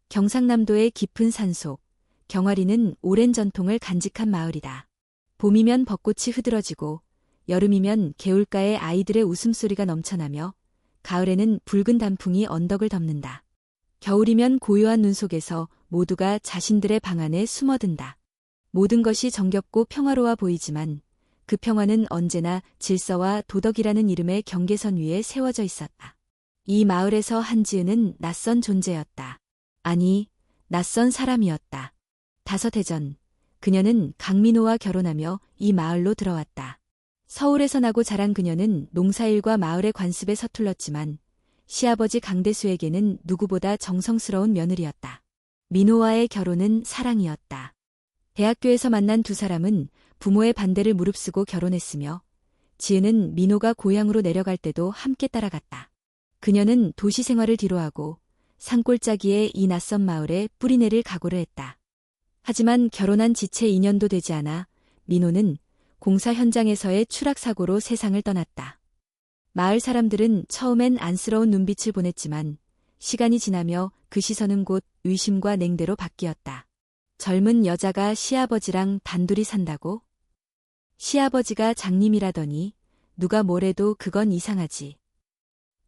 경상남도의 깊은 산속, 경화리는 오랜 전통을 간직한 마을이다. 봄이면 벚꽃이 흐드러지고, 여름이면 개울가에 아이들의 웃음소리가 넘쳐나며, 가을에는 붉은 단풍이 언덕을 덮는다. 겨울이면 고요한 눈 속에서 모두가 자신들의 방 안에 숨어든다. 모든 것이 정겹고 평화로워 보이지만 그 평화는 언제나 질서와 도덕이라는 이름의 경계선 위에 세워져 있었다. 이 마을에서 한지은은 낯선 존재였다. 아니, 낯선 사람이었다. 5해 전, 그녀는 강민호와 결혼하며 이 마을로 들어왔다. 서울에서 나고 자란 그녀는 농사일과 마을의 관습에 서툴렀지만 시아버지 강대수에게는 누구보다 정성스러운 며느리였다. 민호와의 결혼은 사랑이었다. 대학교에서 만난 두 사람은 부모의 반대를 무릅쓰고 결혼했으며 지은은 민호가 고향으로 내려갈 때도 함께 따라갔다. 그녀는 도시 생활을 뒤로하고 산골짜기의 이 낯선 마을에 뿌리내릴 각오를 했다. 하지만 결혼한 지 채 2년도 되지 않아 민호는 공사 현장에서의 추락사고로 세상을 떠났다. 마을 사람들은 처음엔 안쓰러운 눈빛을 보냈지만 시간이 지나며 그 시선은 곧 의심과 냉대로 바뀌었다. 젊은 여자가 시아버지랑 단둘이 산다고? 시아버지가 장님이라더니 누가 뭐래도 그건 이상하지.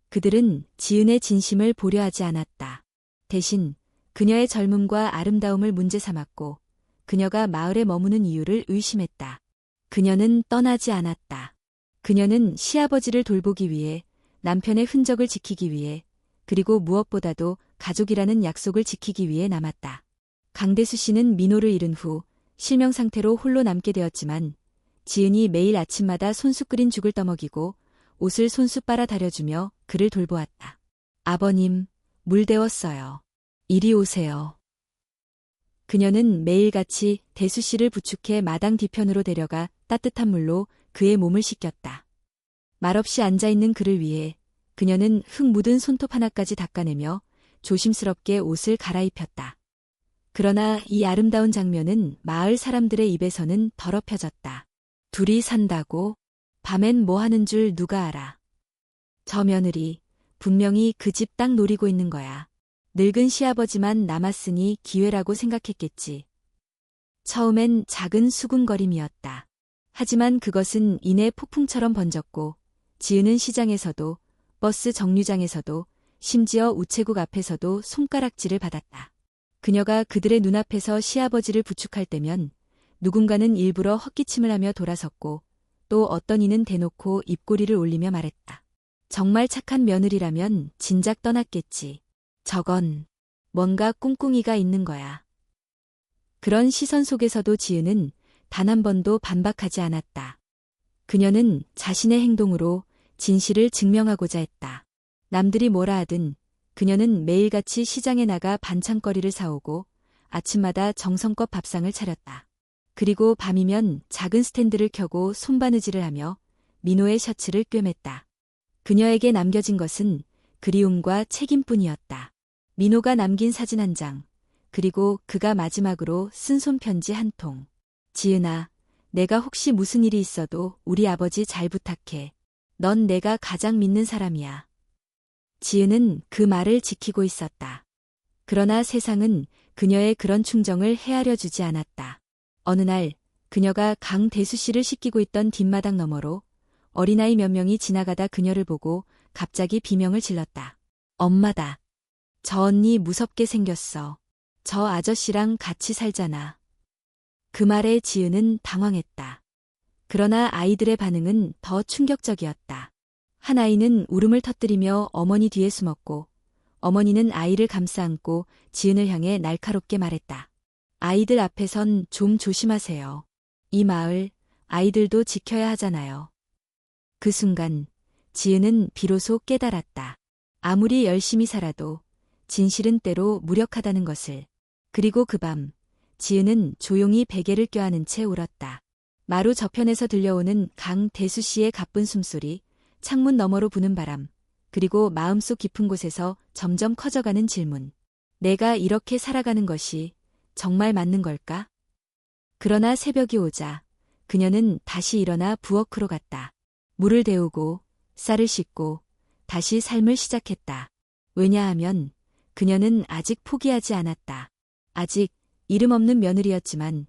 그들은 지은의 진심을 보려 하지 않았다. 대신 그녀의 젊음과 아름다움을 문제 삼았고 그녀가 마을에 머무는 이유를 의심했다. 그녀는 떠나지 않았다. 그녀는 시아버지를 돌보기 위해, 남편의 흔적을 지키기 위해, 그리고 무엇보다도 가족이라는 약속을 지키기 위해 남았다. 강대수 씨는 민호를 잃은 후 실명 상태로 홀로 남게 되었지만 지은이 매일 아침마다 손수 끓인 죽을 떠먹이고 옷을 손수 빨아 다려주며 그를 돌보았다. 아버님, 물 데웠어요. 이리 오세요. 그녀는 매일같이 대수 씨를 부축해 마당 뒤편으로 데려가 따뜻한 물로 그의 몸을 씻겼다. 말없이 앉아있는 그를 위해 그녀는 흙 묻은 손톱 하나까지 닦아내며 조심스럽게 옷을 갈아입혔다. 그러나 이 아름다운 장면은 마을 사람들의 입에서는 더럽혀졌다. 둘이 산다고? 밤엔 뭐 하는 줄 누가 알아. 저 며느리 분명히 그 집 땅 노리고 있는 거야. 늙은 시아버지만 남았으니 기회라고 생각했겠지. 처음엔 작은 수군거림이었다. 하지만 그것은 이내 폭풍처럼 번졌고 지은은 시장에서도 버스 정류장에서도 심지어 우체국 앞에서도 손가락질을 받았다. 그녀가 그들의 눈앞에서 시아버지를 부축할 때면 누군가는 일부러 헛기침을 하며 돌아섰고 또 어떤 이는 대놓고 입꼬리를 올리며 말했다. 정말 착한 며느리라면 진작 떠났겠지. 저건 뭔가 꿍꿍이가 있는 거야. 그런 시선 속에서도 지은은 단 한 번도 반박하지 않았다. 그녀는 자신의 행동으로 진실을 증명하고자 했다. 남들이 뭐라 하든 그녀는 매일같이 시장에 나가 반찬거리를 사오고 아침마다 정성껏 밥상을 차렸다. 그리고 밤이면 작은 스탠드를 켜고 손바느질을 하며 민호의 셔츠를 꿰맸다. 그녀에게 남겨진 것은 그리움과 책임뿐이었다. 민호가 남긴 사진 한 장, 그리고 그가 마지막으로 쓴 손편지 한 통. 지은아, 내가 혹시 무슨 일이 있어도 우리 아버지 잘 부탁해. 넌 내가 가장 믿는 사람이야. 지은은 그 말을 지키고 있었다. 그러나 세상은 그녀의 그런 충정을 헤아려 주지 않았다. 어느 날 그녀가 강대수 씨를 씻기고 있던 뒷마당 너머로 어린아이 몇 명이 지나가다 그녀를 보고 갑자기 비명을 질렀다. 엄마다. 저 언니 무섭게 생겼어. 저 아저씨랑 같이 살잖아. 그 말에 지은은 당황했다. 그러나 아이들의 반응은 더 충격적이었다. 한 아이는 울음을 터뜨리며 어머니 뒤에 숨었고 어머니는 아이를 감싸 안고 지은을 향해 날카롭게 말했다. 아이들 앞에선 좀 조심하세요. 이 마을 아이들도 지켜야 하잖아요. 그 순간 지은은 비로소 깨달았다. 아무리 열심히 살아도 진실은 때로 무력하다는 것을. 그리고 그 밤 지은은 조용히 베개를 껴안은 채 울었다. 마루 저편에서 들려오는 강대수 씨의 가쁜 숨소리, 창문 너머로 부는 바람, 그리고 마음속 깊은 곳에서 점점 커져가는 질문. 내가 이렇게 살아가는 것이 정말 맞는 걸까? 그러나 새벽이 오자 그녀는 다시 일어나 부엌으로 갔다. 물을 데우고 쌀을 씻고 다시 삶을 시작했다. 왜냐하면 그녀는 아직 포기하지 않았다. 아직 이름 없는 며느리였지만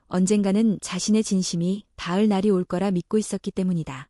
언젠가는 자신의 진심이 닿을 날이 올 거라 믿고 있었기 때문이다.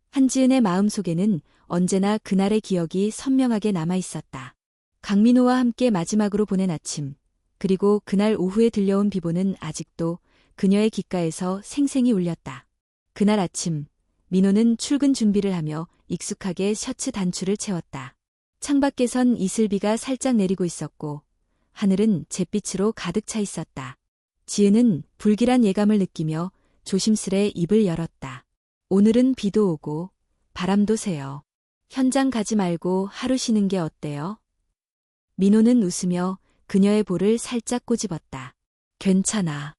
한지은의 마음속에는 언제나 그날의 기억이 선명하게 남아 있었다. 강민호와 함께 마지막으로 보낸 아침, 그리고 그날 오후에 들려온 비보는 아직도 그녀의 귓가에서 생생히 울렸다. 그날 아침, 민호는 출근 준비를 하며 익숙하게 셔츠 단추를 채웠다. 창밖에선 이슬비가 살짝 내리고 있었고 하늘은 잿빛으로 가득 차 있었다. 지은은 불길한 예감을 느끼며 조심스레 입을 열었다. 오늘은 비도 오고 바람도 세요. 현장 가지 말고 하루 쉬는 게 어때요? 민호는 웃으며 그녀의 볼을 살짝 꼬집었다. 괜찮아.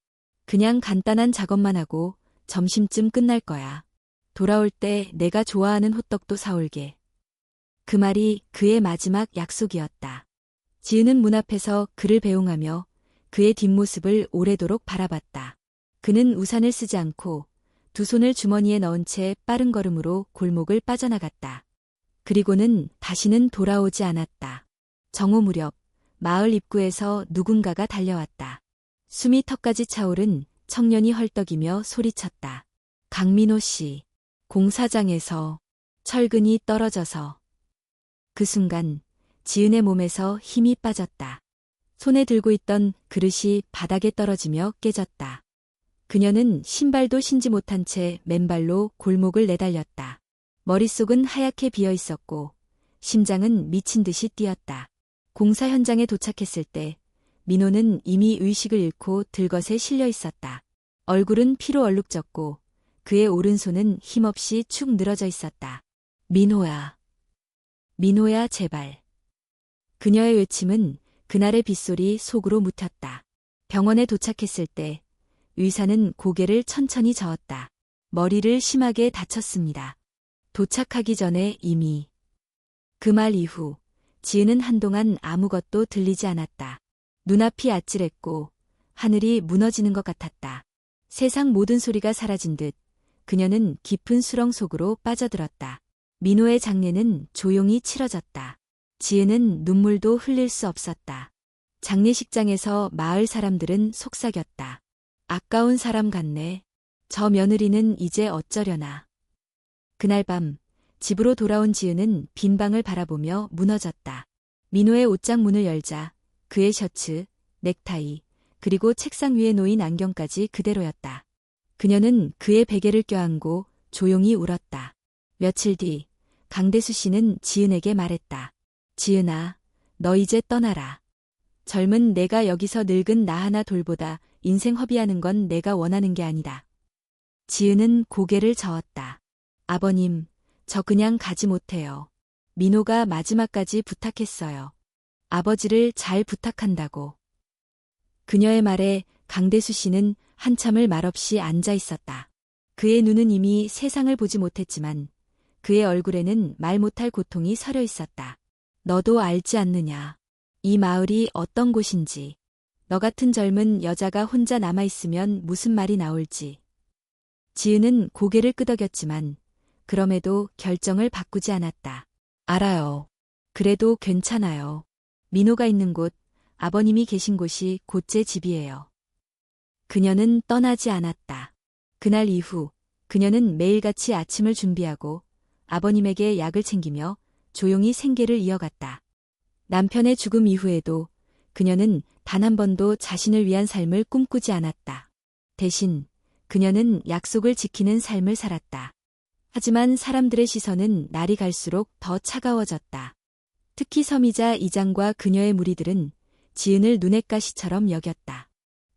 그냥 간단한 작업만 하고 점심쯤 끝날 거야. 돌아올 때 내가 좋아하는 호떡도 사올게. 그 말이 그의 마지막 약속이었다. 지은은 문 앞에서 그를 배웅하며 그의 뒷모습을 오래도록 바라봤다. 그는 우산을 쓰지 않고 두 손을 주머니에 넣은 채 빠른 걸음으로 골목을 빠져나갔다. 그리고는 다시는 돌아오지 않았다. 정오 무렵 마을 입구에서 누군가가 달려왔다. 숨이 턱까지 차오른 청년이 헐떡이며 소리쳤다. 강민호 씨. 공사장에서 철근이 떨어져서. 그 순간 지은의 몸에서 힘이 빠졌다. 손에 들고 있던 그릇이 바닥에 떨어지며 깨졌다. 그녀는 신발도 신지 못한 채 맨발로 골목을 내달렸다. 머릿속은 하얗게 비어 있었고 심장은 미친 듯이 뛰었다. 공사 현장에 도착했을 때 민호는 이미 의식을 잃고 들것에 실려 있었다. 얼굴은 피로 얼룩졌고 그의 오른손은 힘없이 축 늘어져 있었다. 민호야. 민호야 제발. 그녀의 외침은 그날의 빗소리 속으로 묻혔다. 병원에 도착했을 때 의사는 고개를 천천히 저었다. 머리를 심하게 다쳤습니다. 도착하기 전에 이미. 그 말 이후 지은은 한동안 아무것도 들리지 않았다. 눈앞이 아찔했고 하늘이 무너지는 것 같았다. 세상 모든 소리가 사라진 듯 그녀는 깊은 수렁 속으로 빠져들었다. 민호의 장례는 조용히 치러졌다. 지은은 눈물도 흘릴 수 없었다. 장례식장에서 마을 사람들은 속삭였다. 아까운 사람 같네. 저 며느리는 이제 어쩌려나. 그날 밤 집으로 돌아온 지은은 빈 방을 바라보며 무너졌다. 민호의 옷장 문을 열자 그의 셔츠, 넥타이, 그리고 책상 위에 놓인 안경까지 그대로였다. 그녀는 그의 베개를 껴안고 조용히 울었다. 며칠 뒤 강대수 씨는 지은에게 말했다. 지은아, 너 이제 떠나라. 젊은 내가 여기서 늙은 나 하나 돌보다 인생 허비하는 건 내가 원하는 게 아니다. 지은은 고개를 저었다. 아버님, 저 그냥 가지 못해요. 민호가 마지막까지 부탁했어요. 아버지를 잘 부탁한다고. 그녀의 말에 강대수 씨는 한참을 말없이 앉아 있었다. 그의 눈은 이미 세상을 보지 못했지만 그의 얼굴에는 말 못할 고통이 서려 있었다. 너도 알지 않느냐. 이 마을이 어떤 곳인지. 너 같은 젊은 여자가 혼자 남아있으면 무슨 말이 나올지. 지은은 고개를 끄덕였지만 그럼에도 결정을 바꾸지 않았다. 알아요. 그래도 괜찮아요. 민호가 있는 곳, 아버님이 계신 곳이 곧 제 집이에요. 그녀는 떠나지 않았다. 그날 이후 그녀는 매일같이 아침을 준비하고 아버님에게 약을 챙기며 조용히 생계를 이어갔다. 남편의 죽음 이후에도 그녀는 단 한 번도 자신을 위한 삶을 꿈꾸지 않았다. 대신 그녀는 약속을 지키는 삶을 살았다. 하지만 사람들의 시선은 날이 갈수록 더 차가워졌다. 특히 서미자 이장과 그녀의 무리들은 지은을 눈엣 가시처럼 여겼다.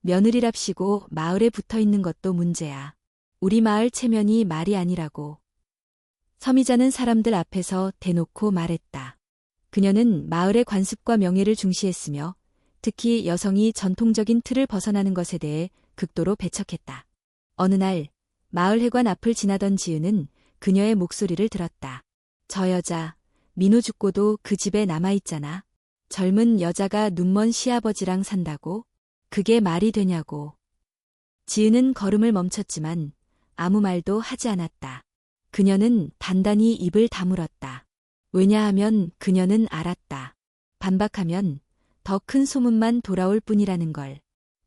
며느리랍시고 마을에 붙어있는 것도 문제야. 우리 마을 체면이 말이 아니라고. 서미자는 사람들 앞에서 대놓고 말했다. 그녀는 마을의 관습과 명예를 중시했으며 특히 여성이 전통적인 틀을 벗어나는 것에 대해 극도로 배척했다. 어느 날 마을 회관 앞을 지나던 지은은 그녀의 목소리를 들었다. 저 여자, 민호 죽고도 그 집에 남아있잖아. 젊은 여자가 눈먼 시아버지랑 산다고? 그게 말이 되냐고. 지은은 걸음을 멈췄지만 아무 말도 하지 않았다. 그녀는 단단히 입을 다물었다. 왜냐하면 그녀는 알았다. 반박하면 더 큰 소문만 돌아올 뿐이라는 걸.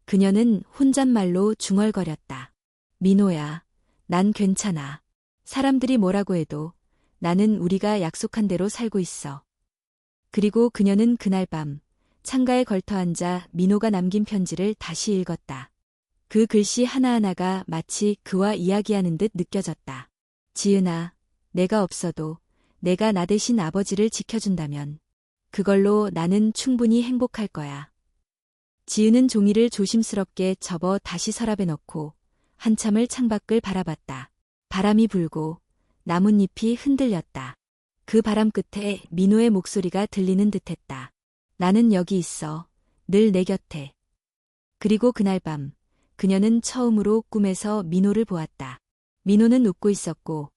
그녀는 혼잣말로 중얼거렸다. 민호야, 난 괜찮아. 사람들이 뭐라고 해도 나는 우리가 약속한 대로 살고 있어. 그리고 그녀는 그날 밤 창가에 걸터앉아 민호가 남긴 편지를 다시 읽었다. 그 글씨 하나하나가 마치 그와 이야기하는 듯 느껴졌다. 지은아, 내가 없어도 내가 나 대신 아버지를 지켜준다면 그걸로 나는 충분히 행복할 거야. 지은은 종이를 조심스럽게 접어 다시 서랍에 넣고 한참을 창밖을 바라봤다. 바람이 불고 나뭇잎이 흔들렸다. 그 바람 끝에 민호의 목소리가 들리는 듯했다. 나는 여기 있어. 늘 내 곁에. 그리고 그날 밤 그녀는 처음으로 꿈에서 민호를 보았다. 민호는 웃고 있었고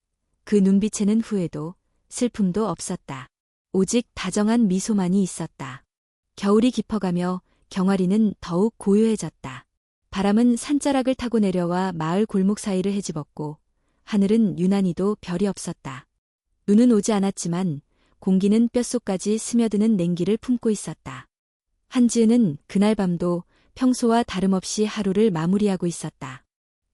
그 눈빛에는 후회도 슬픔도 없었다. 오직 다정한 미소만이 있었다. 겨울이 깊어가며 경아리는 더욱 고요해졌다. 바람은 산자락을 타고 내려와 마을 골목 사이를 헤집었고 하늘은 유난히도 별이 없었다. 눈은 오지 않았지만 공기는 뼛속까지 스며드는 냉기를 품고 있었다. 한지은은 그날 밤도 평소와 다름없이 하루를 마무리하고 있었다.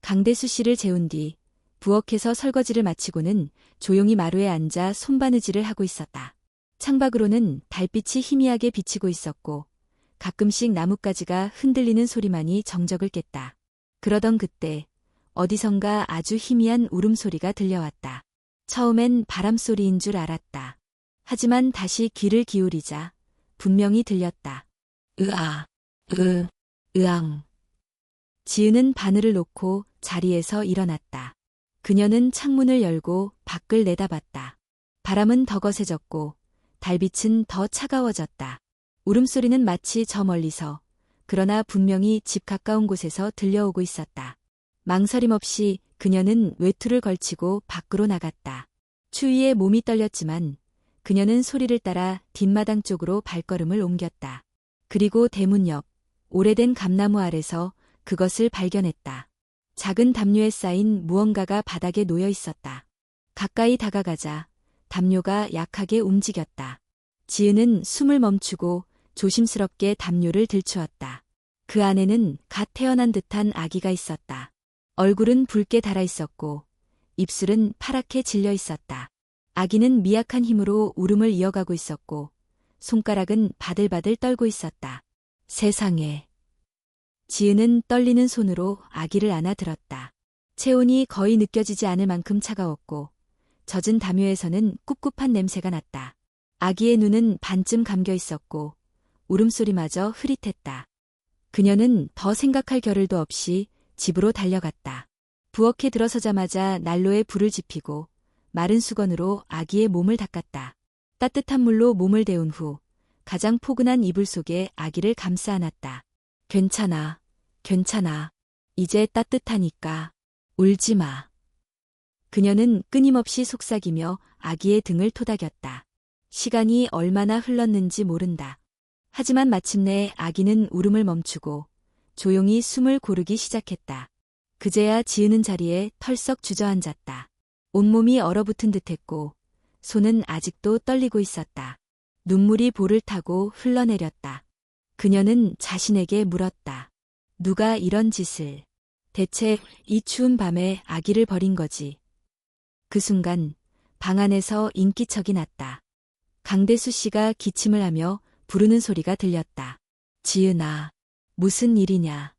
강대수 씨를 재운 뒤 부엌에서 설거지를 마치고는 조용히 마루에 앉아 손바느질을 하고 있었다. 창밖으로는 달빛이 희미하게 비치고 있었고 가끔씩 나뭇가지가 흔들리는 소리만이 정적을 깼다. 그러던 그때 어디선가 아주 희미한 울음소리가 들려왔다. 처음엔 바람소리인 줄 알았다. 하지만 다시 귀를 기울이자 분명히 들렸다. 으아, 으앙. 지은은 바늘을 놓고 자리에서 일어났다. 그녀는 창문을 열고 밖을 내다봤다. 바람은 더 거세졌고 달빛은 더 차가워졌다. 울음소리는 마치 저 멀리서, 그러나 분명히 집 가까운 곳에서 들려오고 있었다. 망설임 없이 그녀는 외투를 걸치고 밖으로 나갔다. 추위에 몸이 떨렸지만 그녀는 소리를 따라 뒷마당 쪽으로 발걸음을 옮겼다. 그리고 대문 옆 오래된 감나무 아래서 그것을 발견했다. 작은 담요에 쌓인 무언가가 바닥에 놓여 있었다. 가까이 다가가자 담요가 약하게 움직였다. 지은은 숨을 멈추고 조심스럽게 담요를 들추었다. 그 안에는 갓 태어난 듯한 아기가 있었다. 얼굴은 붉게 달아 있었고 입술은 파랗게 질려 있었다. 아기는 미약한 힘으로 울음을 이어가고 있었고 손가락은 바들바들 떨고 있었다. 세상에. 지은은 떨리는 손으로 아기를 안아 들었다. 체온이 거의 느껴지지 않을 만큼 차가웠고 젖은 담요에서는 꿉꿉한 냄새가 났다. 아기의 눈은 반쯤 감겨 있었고 울음소리마저 흐릿했다. 그녀는 더 생각할 겨를도 없이 집으로 달려갔다. 부엌에 들어서자마자 난로에 불을 지피고 마른 수건으로 아기의 몸을 닦았다. 따뜻한 물로 몸을 데운 후 가장 포근한 이불 속에 아기를 감싸 안았다. 괜찮아, 괜찮아. 이제 따뜻하니까. 울지 마. 그녀는 끊임없이 속삭이며 아기의 등을 토닥였다. 시간이 얼마나 흘렀는지 모른다. 하지만 마침내 아기는 울음을 멈추고 조용히 숨을 고르기 시작했다. 그제야 지은은 자리에 털썩 주저앉았다. 온몸이 얼어붙은 듯했고 손은 아직도 떨리고 있었다. 눈물이 볼을 타고 흘러내렸다. 그녀는 자신에게 물었다. 누가 이런 짓을. 대체 이 추운 밤에 아기를 버린 거지. 그 순간 방 안에서 인기척이 났다. 강대수 씨가 기침을 하며 부르는 소리가 들렸다. 지은아, 무슨 일이냐.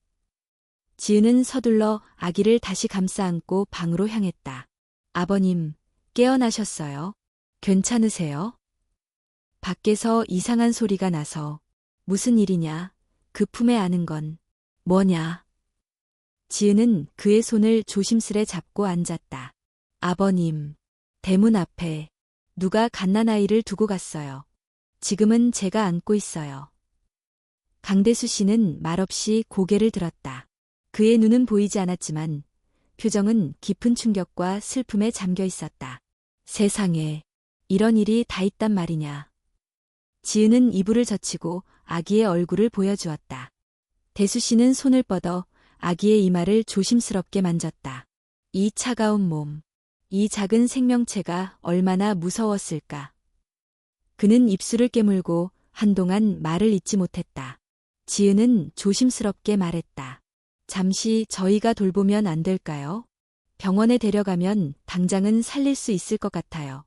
지은은 서둘러 아기를 다시 감싸 안고 방으로 향했다. 아버님, 깨어나셨어요? 괜찮으세요? 밖에서 이상한 소리가 나서. 무슨 일이냐? 그 품에 안은 건 뭐냐? 지은은 그의 손을 조심스레 잡고 앉았다. 아버님, 대문 앞에 누가 갓난아이를 두고 갔어요. 지금은 제가 안고 있어요. 강대수 씨는 말없이 고개를 들었다. 그의 눈은 보이지 않았지만 표정은 깊은 충격과 슬픔에 잠겨 있었다. 세상에, 이런 일이 다 있단 말이냐. 지은은 이불을 젖히고 아기의 얼굴을 보여주었다. 대수 씨는 손을 뻗어 아기의 이마를 조심스럽게 만졌다. 이 차가운 몸, 이 작은 생명체가 얼마나 무서웠을까. 그는 입술을 깨물고 한동안 말을 잇지 못했다. 지은은 조심스럽게 말했다. 잠시 저희가 돌보면 안 될까요? 병원에 데려가면 당장은 살릴 수 있을 것 같아요.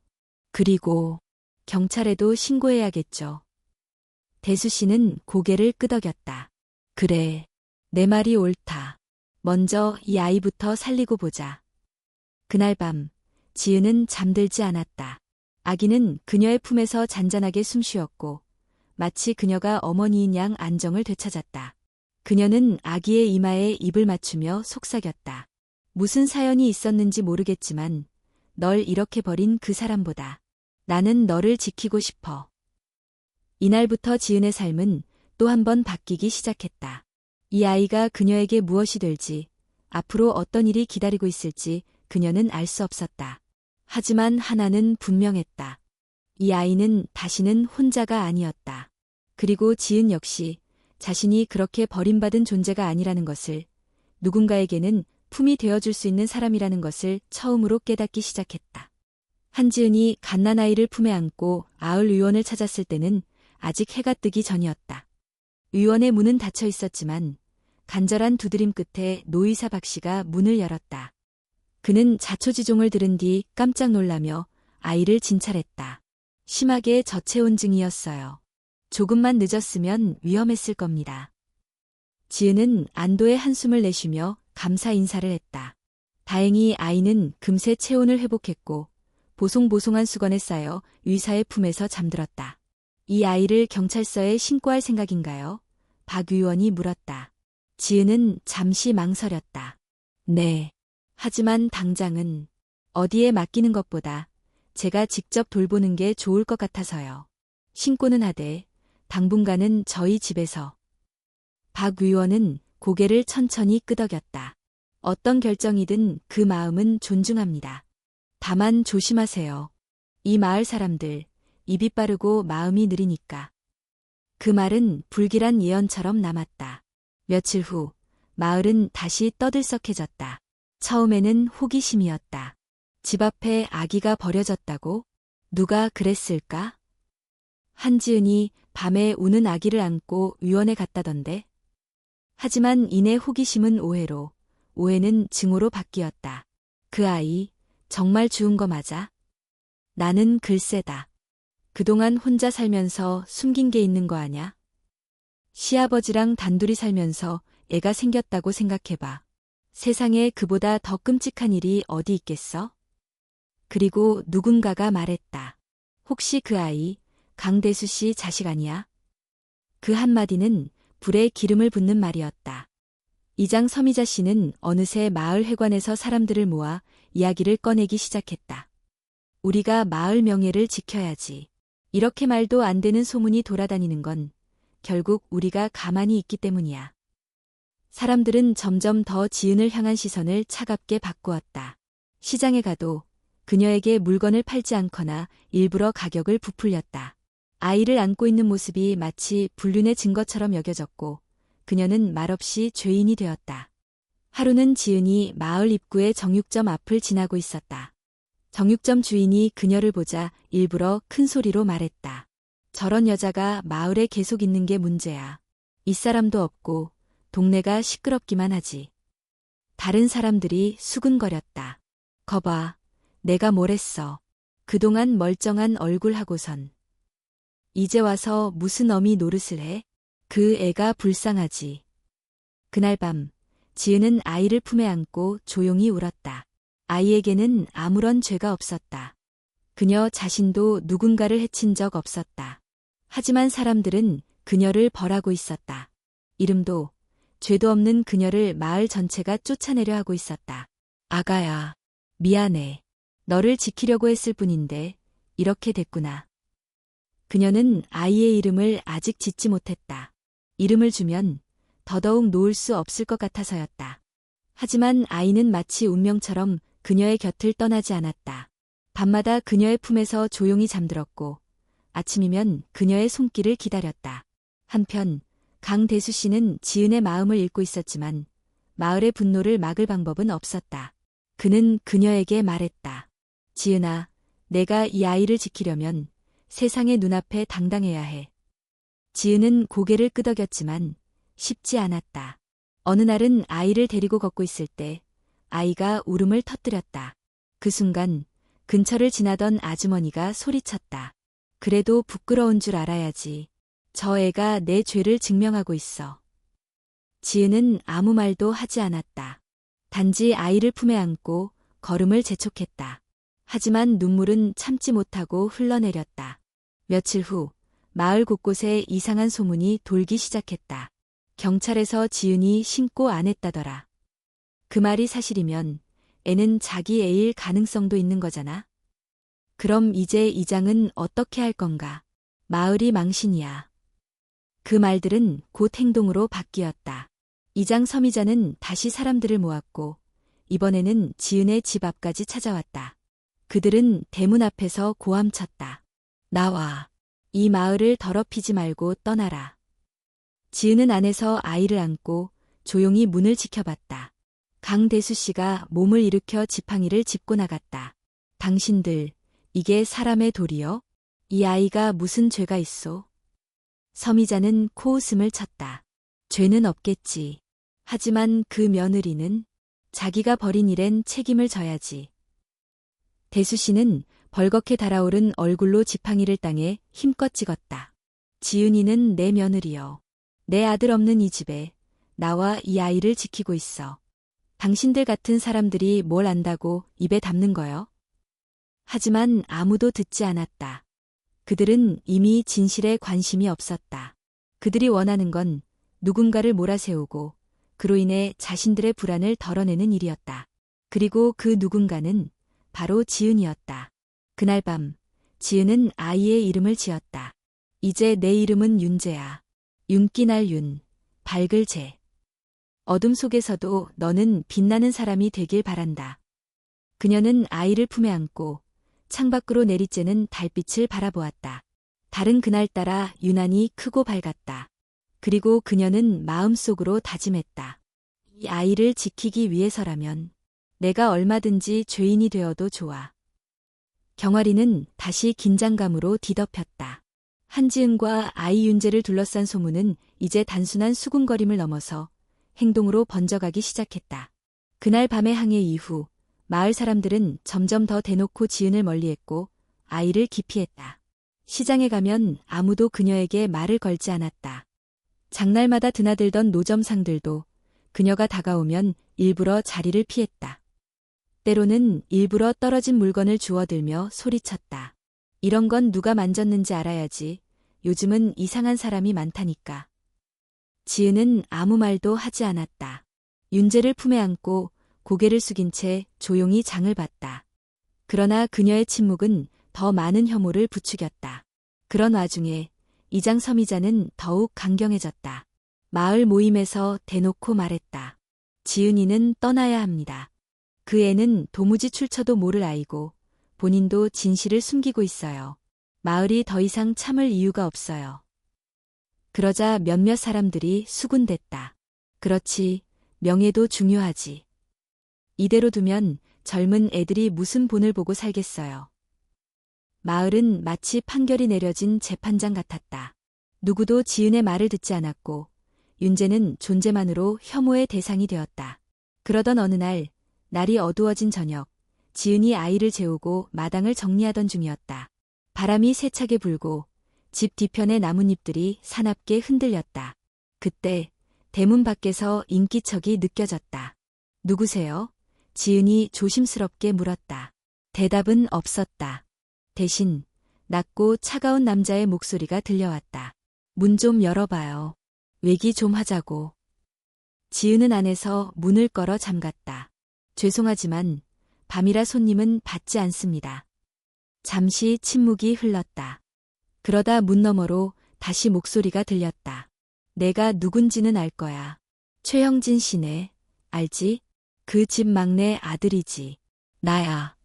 그리고 경찰에도 신고해야겠죠. 대수 씨는 고개를 끄덕였다. 그래, 내 말이 옳다. 먼저 이 아이부터 살리고 보자. 그날 밤, 지은은 잠들지 않았다. 아기는 그녀의 품에서 잔잔하게 숨쉬었고 마치 그녀가 어머니인 양 안정을 되찾았다. 그녀는 아기의 이마에 입을 맞추며 속삭였다. 무슨 사연이 있었는지 모르겠지만 널 이렇게 버린 그 사람보다 나는 너를 지키고 싶어. 이날부터 지은의 삶은 또 한 번 바뀌기 시작했다. 이 아이가 그녀에게 무엇이 될지, 앞으로 어떤 일이 기다리고 있을지 그녀는 알 수 없었다. 하지만 하나는 분명했다. 이 아이는 다시는 혼자가 아니었다. 그리고 지은 역시 자신이 그렇게 버림받은 존재가 아니라는 것을, 누군가에게는 품이 되어줄 수 있는 사람이라는 것을 처음으로 깨닫기 시작했다. 한지은이 갓난아이를 품에 안고 아을 의원을 찾았을 때는 아직 해가 뜨기 전이었다. 의원의 문은 닫혀 있었지만 간절한 두드림 끝에 노의사 박 씨가 문을 열었다. 그는 자초지종을 들은 뒤 깜짝 놀라며 아이를 진찰했다. 심하게 저체온증이었어요. 조금만 늦었으면 위험했을 겁니다. 지은은 안도의 한숨을 내쉬며 감사 인사를 했다. 다행히 아이는 금세 체온을 회복했고 보송보송한 수건에 쌓여 의사의 품에서 잠들었다. 이 아이를 경찰서에 신고할 생각인가요? 박 의원이 물었다. 지은은 잠시 망설였다. 네. 하지만 당장은 어디에 맡기는 것보다 제가 직접 돌보는 게 좋을 것 같아서요. 신고는 하되 당분간은 저희 집에서. 박 의원은 고개를 천천히 끄덕였다. 어떤 결정이든 그 마음은 존중합니다. 다만 조심하세요. 이 마을 사람들 입이 빠르고 마음이 느리니까. 그 말은 불길한 예언처럼 남았다. 며칠 후 마을은 다시 떠들썩해졌다. 처음에는 호기심이었다. 집 앞에 아기가 버려졌다고? 누가 그랬을까? 한지은이 밤에 우는 아기를 안고 의원에 갔다던데. 하지만 이내 호기심은 오해로, 오해는 증오로 바뀌었다. 그 아이 정말 죽은 거 맞아? 나는 글쎄다. 그동안 혼자 살면서 숨긴 게 있는 거 아냐? 시아버지랑 단둘이 살면서 애가 생겼다고 생각해봐. 세상에 그보다 더 끔찍한 일이 어디 있겠어? 그리고 누군가가 말했다. 혹시 그 아이 강대수 씨 자식 아니야? 그 한마디는 불에 기름을 붓는 말이었다. 이장 서미자 씨는 어느새 마을 회관에서 사람들을 모아 이야기를 꺼내기 시작했다. 우리가 마을 명예를 지켜야지. 이렇게 말도 안 되는 소문이 돌아다니는 건 결국 우리가 가만히 있기 때문이야. 사람들은 점점 더 지은을 향한 시선을 차갑게 바꾸었다. 시장에 가도 그녀에게 물건을 팔지 않거나 일부러 가격을 부풀렸다. 아이를 안고 있는 모습이 마치 불륜의 증거처럼 여겨졌고 그녀는 말없이 죄인이 되었다. 하루는 지은이 마을 입구의 정육점 앞을 지나고 있었다. 정육점 주인이 그녀를 보자 일부러 큰 소리로 말했다. 저런 여자가 마을에 계속 있는 게 문제야. 잇사람도 없고 동네가 시끄럽기만 하지. 다른 사람들이 수근거렸다. 거봐, 내가 뭘 했어. 그동안 멀쩡한 얼굴 하고선. 이제 와서 무슨 어미 노릇을 해? 그 애가 불쌍하지. 그날 밤, 지은은 아이를 품에 안고 조용히 울었다. 아이에게는 아무런 죄가 없었다. 그녀 자신도 누군가를 해친 적 없었다. 하지만 사람들은 그녀를 벌하고 있었다. 이름도 죄도 없는 그녀를 마을 전체가 쫓아내려 하고 있었다. 아가야, 미안해. 너를 지키려고 했을 뿐인데 이렇게 됐구나. 그녀는 아이의 이름을 아직 짓지 못했다. 이름을 주면 더더욱 놓을 수 없을 것 같아서였다. 하지만 아이는 마치 운명처럼 그녀의 곁을 떠나지 않았다. 밤마다 그녀의 품에서 조용히 잠들었고 아침이면 그녀의 손길을 기다렸다. 한편 강대수 씨는 지은의 마음을 읽고 있었지만 마을의 분노를 막을 방법은 없었다. 그는 그녀에게 말했다. 지은아, 내가 이 아이를 지키려면 세상의 눈앞에 당당해야 해. 지은은 고개를 끄덕였지만 쉽지 않았다. 어느 날은 아이를 데리고 걷고 있을 때 아이가 울음을 터뜨렸다. 그 순간 근처를 지나던 아주머니가 소리쳤다. 그래도 부끄러운 줄 알아야지. 저 애가 내 죄를 증명하고 있어. 지은은 아무 말도 하지 않았다. 단지 아이를 품에 안고 걸음을 재촉했다. 하지만 눈물은 참지 못하고 흘러내렸다. 며칠 후 마을 곳곳에 이상한 소문이 돌기 시작했다. 경찰에서 지은이 신고 안 했다더라. 그 말이 사실이면 애는 자기 애일 가능성도 있는 거잖아. 그럼 이제 이장은 어떻게 할 건가? 마을이 망신이야. 그 말들은 곧 행동으로 바뀌었다. 이장 서미자는 다시 사람들을 모았고 이번에는 지은의 집 앞까지 찾아왔다. 그들은 대문 앞에서 고함쳤다. 나와. 이 마을을 더럽히지 말고 떠나라. 지은은 안에서 아이를 안고 조용히 문을 지켜봤다. 강대수 씨가 몸을 일으켜 지팡이를 짚고 나갔다. 당신들, 이게 사람의 도리요? 이 아이가 무슨 죄가 있소? 서미자는 코웃음을 쳤다. 죄는 없겠지. 하지만 그 며느리는 자기가 벌인 일엔 책임을 져야지. 대수 씨는 벌겋게 달아오른 얼굴로 지팡이를 땅에 힘껏 찍었다. 지은이는 내 며느리여. 내 아들 없는 이 집에 나와 이 아이를 지키고 있어. 당신들 같은 사람들이 뭘 안다고 입에 담는 거요? 하지만 아무도 듣지 않았다. 그들은 이미 진실에 관심이 없었다. 그들이 원하는 건 누군가를 몰아세우고 그로 인해 자신들의 불안을 덜어내는 일이었다. 그리고 그 누군가는 바로 지은이었다. 그날 밤 지은은 아이의 이름을 지었다. 이제 내 이름은 윤재야. 윤기날 윤, 밝을 재. 어둠 속에서도 너는 빛나는 사람이 되길 바란다. 그녀는 아이를 품에 안고 창밖으로 내리쬐는 달빛을 바라보았다. 달은 그날따라 유난히 크고 밝았다. 그리고 그녀는 마음속으로 다짐했다. 이 아이를 지키기 위해서라면 내가 얼마든지 죄인이 되어도 좋아. 경화리는 다시 긴장감으로 뒤덮였다. 한지은과 아이 윤재를 둘러싼 소문은 이제 단순한 수군거림을 넘어서 행동으로 번져가기 시작했다. 그날 밤의 항해 이후 마을 사람들은 점점 더 대놓고 지은을 멀리했고 아이를 기피했다. 시장에 가면 아무도 그녀에게 말을 걸지 않았다. 장날마다 드나들던 노점상들도 그녀가 다가오면 일부러 자리를 피했다. 때로는 일부러 떨어진 물건을 주워들며 소리쳤다. 이런 건 누가 만졌는지 알아야지. 요즘은 이상한 사람이 많다니까. 지은은 아무 말도 하지 않았다. 윤재를 품에 안고 고개를 숙인 채 조용히 장을 봤다. 그러나 그녀의 침묵은 더 많은 혐오를 부추겼다. 그런 와중에 이장 서미자는 더욱 강경해졌다. 마을 모임에서 대놓고 말했다. 지은이는 떠나야 합니다. 그 애는 도무지 출처도 모를 아이고 본인도 진실을 숨기고 있어요. 마을이 더 이상 참을 이유가 없어요. 그러자 몇몇 사람들이 수군댔다. 그렇지, 명예도 중요하지. 이대로 두면 젊은 애들이 무슨 본을 보고 살겠어요. 마을은 마치 판결이 내려진 재판장 같았다. 누구도 지은의 말을 듣지 않았고 윤재는 존재만으로 혐오의 대상이 되었다. 그러던 어느 날, 날이 어두워진 저녁, 지은이 아이를 재우고 마당을 정리하던 중이었다. 바람이 세차게 불고 집 뒤편의 나뭇잎들이 사납게 흔들렸다. 그때 대문 밖에서 인기척이 느껴졌다. 누구세요? 지은이 조심스럽게 물었다. 대답은 없었다. 대신 낮고 차가운 남자의 목소리가 들려왔다. 문 좀 열어봐요. 외기 좀 하자고. 지은은 안에서 문을 걸어 잠갔다. 죄송하지만 밤이라 손님은 받지 않습니다. 잠시 침묵이 흘렀다. 그러다 문 너머로 다시 목소리가 들렸다. 내가 누군지는 알 거야. 최형진 씨네. 알지? 그 집 막내 아들이지. 나야.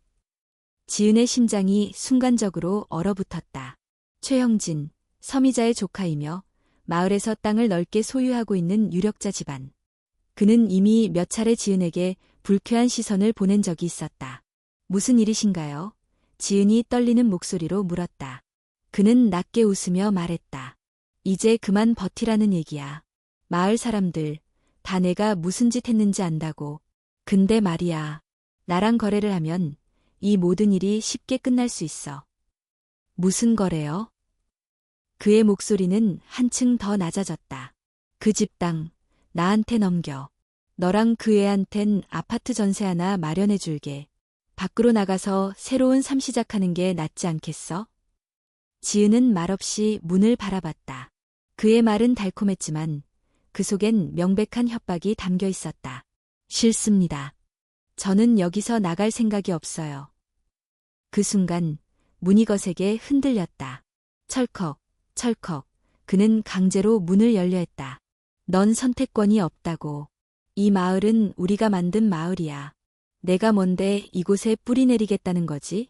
지은의 심장이 순간적으로 얼어붙었다. 최형진, 서미자의 조카이며 마을에서 땅을 넓게 소유하고 있는 유력자 집안. 그는 이미 몇 차례 지은에게 불쾌한 시선을 보낸 적이 있었다. 무슨 일이신가요? 지은이 떨리는 목소리로 물었다. 그는 낮게 웃으며 말했다. 이제 그만 버티라는 얘기야. 마을 사람들 다 내가 무슨 짓 했는지 안다고. 근데 말이야. 나랑 거래를 하면 이 모든 일이 쉽게 끝날 수 있어. 무슨 거래요? 그의 목소리는 한층 더 낮아졌다. 그 집 땅 나한테 넘겨. 너랑 그 애한텐 아파트 전세 하나 마련해 줄게. 밖으로 나가서 새로운 삶 시작하는 게 낫지 않겠어? 지은은 말없이 문을 바라봤다. 그의 말은 달콤했지만 그 속엔 명백한 협박이 담겨 있었다. 싫습니다. 저는 여기서 나갈 생각이 없어요. 그 순간 문이 거세게 흔들렸다. 철컥, 철컥. 그는 강제로 문을 열려 했다. 넌 선택권이 없다고. 이 마을은 우리가 만든 마을이야. 내가 뭔데 이곳에 뿌리 내리겠다는 거지?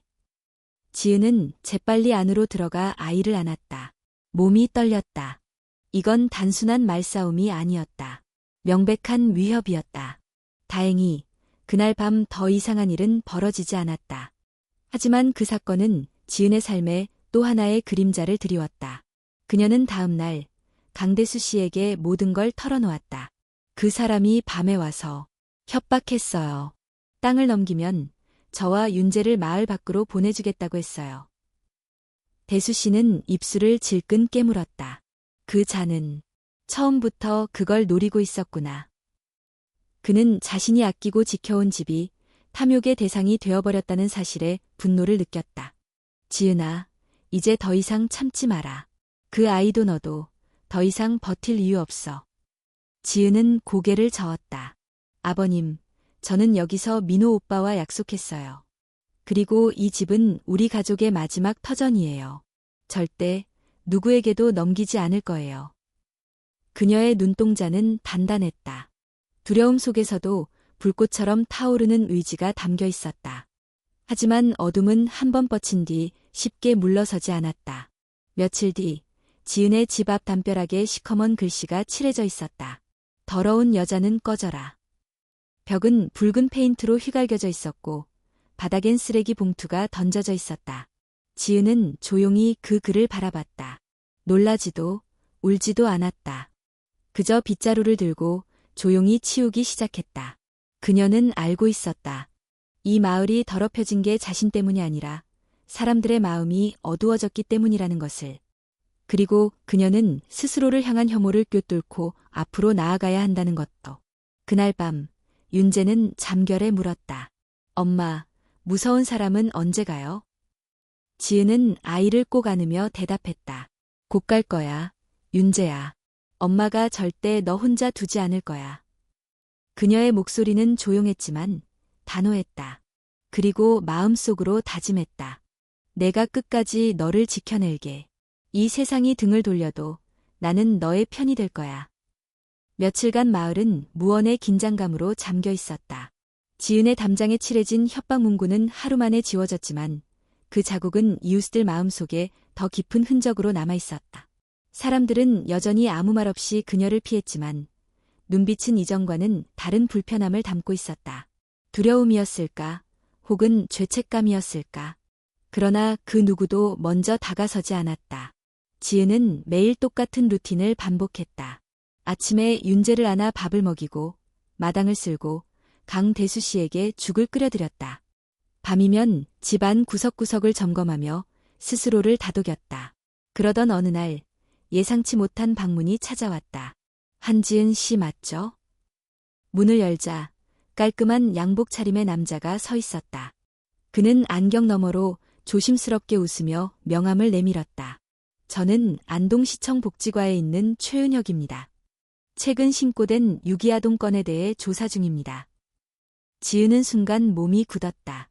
지은은 재빨리 안으로 들어가 아이를 안았다. 몸이 떨렸다. 이건 단순한 말싸움이 아니었다. 명백한 위협이었다. 다행히 그날 밤 더 이상한 일은 벌어지지 않았다. 하지만 그 사건은 지은의 삶에 또 하나의 그림자를 드리웠다. 그녀는 다음 날 강대수 씨에게 모든 걸 털어놓았다. 그 사람이 밤에 와서 협박했어요. 땅을 넘기면 저와 윤재를 마을 밖으로 보내주겠다고 했어요. 대수 씨는 입술을 질끈 깨물었다. 그 자는 처음부터 그걸 노리고 있었구나. 그는 자신이 아끼고 지켜온 집이 탐욕의 대상이 되어버렸다는 사실에 분노를 느꼈다. 지은아, 이제 더 이상 참지 마라. 그 아이도 너도 더 이상 버틸 이유 없어. 지은은 고개를 저었다. 아버님, 저는 여기서 민호 오빠와 약속했어요. 그리고 이 집은 우리 가족의 마지막 터전이에요. 절대 누구에게도 넘기지 않을 거예요. 그녀의 눈동자는 단단했다. 두려움 속에서도 불꽃처럼 타오르는 의지가 담겨 있었다. 하지만 어둠은 한 번 뻗친 뒤 쉽게 물러서지 않았다. 며칠 뒤 지은의 집 앞 담벼락에 시커먼 글씨가 칠해져 있었다. 더러운 여자는 꺼져라. 벽은 붉은 페인트로 휘갈겨져 있었고 바닥엔 쓰레기 봉투가 던져져 있었다. 지은은 조용히 그 글을 바라봤다. 놀라지도 울지도 않았다. 그저 빗자루를 들고 조용히 치우기 시작했다. 그녀는 알고 있었다. 이 마을이 더럽혀진 게 자신 때문이 아니라 사람들의 마음이 어두워졌기 때문이라는 것을. 그리고 그녀는 스스로를 향한 혐오를 꿰뚫고 앞으로 나아가야 한다는 것도. 그날 밤 윤재는 잠결에 물었다. 엄마, 무서운 사람은 언제 가요? 지은은 아이를 꼭 안으며 대답했다. 곧 갈 거야, 윤재야. 엄마가 절대 너 혼자 두지 않을 거야. 그녀의 목소리는 조용했지만 단호했다. 그리고 마음속으로 다짐했다. 내가 끝까지 너를 지켜낼게. 이 세상이 등을 돌려도 나는 너의 편이 될 거야. 며칠간 마을은 무언의 긴장감으로 잠겨 있었다. 지은의 담장에 칠해진 협박 문구는 하루 만에 지워졌지만 그 자국은 이웃들 마음속에 더 깊은 흔적으로 남아 있었다. 사람들은 여전히 아무 말 없이 그녀를 피했지만 눈빛은 이전과는 다른 불편함을 담고 있었다. 두려움이었을까? 혹은 죄책감이었을까? 그러나 그 누구도 먼저 다가서지 않았다. 지은은 매일 똑같은 루틴을 반복했다. 아침에 윤재를 안아 밥을 먹이고 마당을 쓸고 강대수 씨에게 죽을 끓여드렸다. 밤이면 집안 구석구석을 점검하며 스스로를 다독였다. 그러던 어느 날 예상치 못한 방문이 찾아왔다. 한지은 씨 맞죠? 문을 열자 깔끔한 양복 차림의 남자가 서 있었다. 그는 안경 너머로 조심스럽게 웃으며 명함을 내밀었다. 저는 안동시청 복지과에 있는 최은혁입니다. 최근 신고된 유기아동 건에 대해 조사 중입니다. 지은은 순간 몸이 굳었다.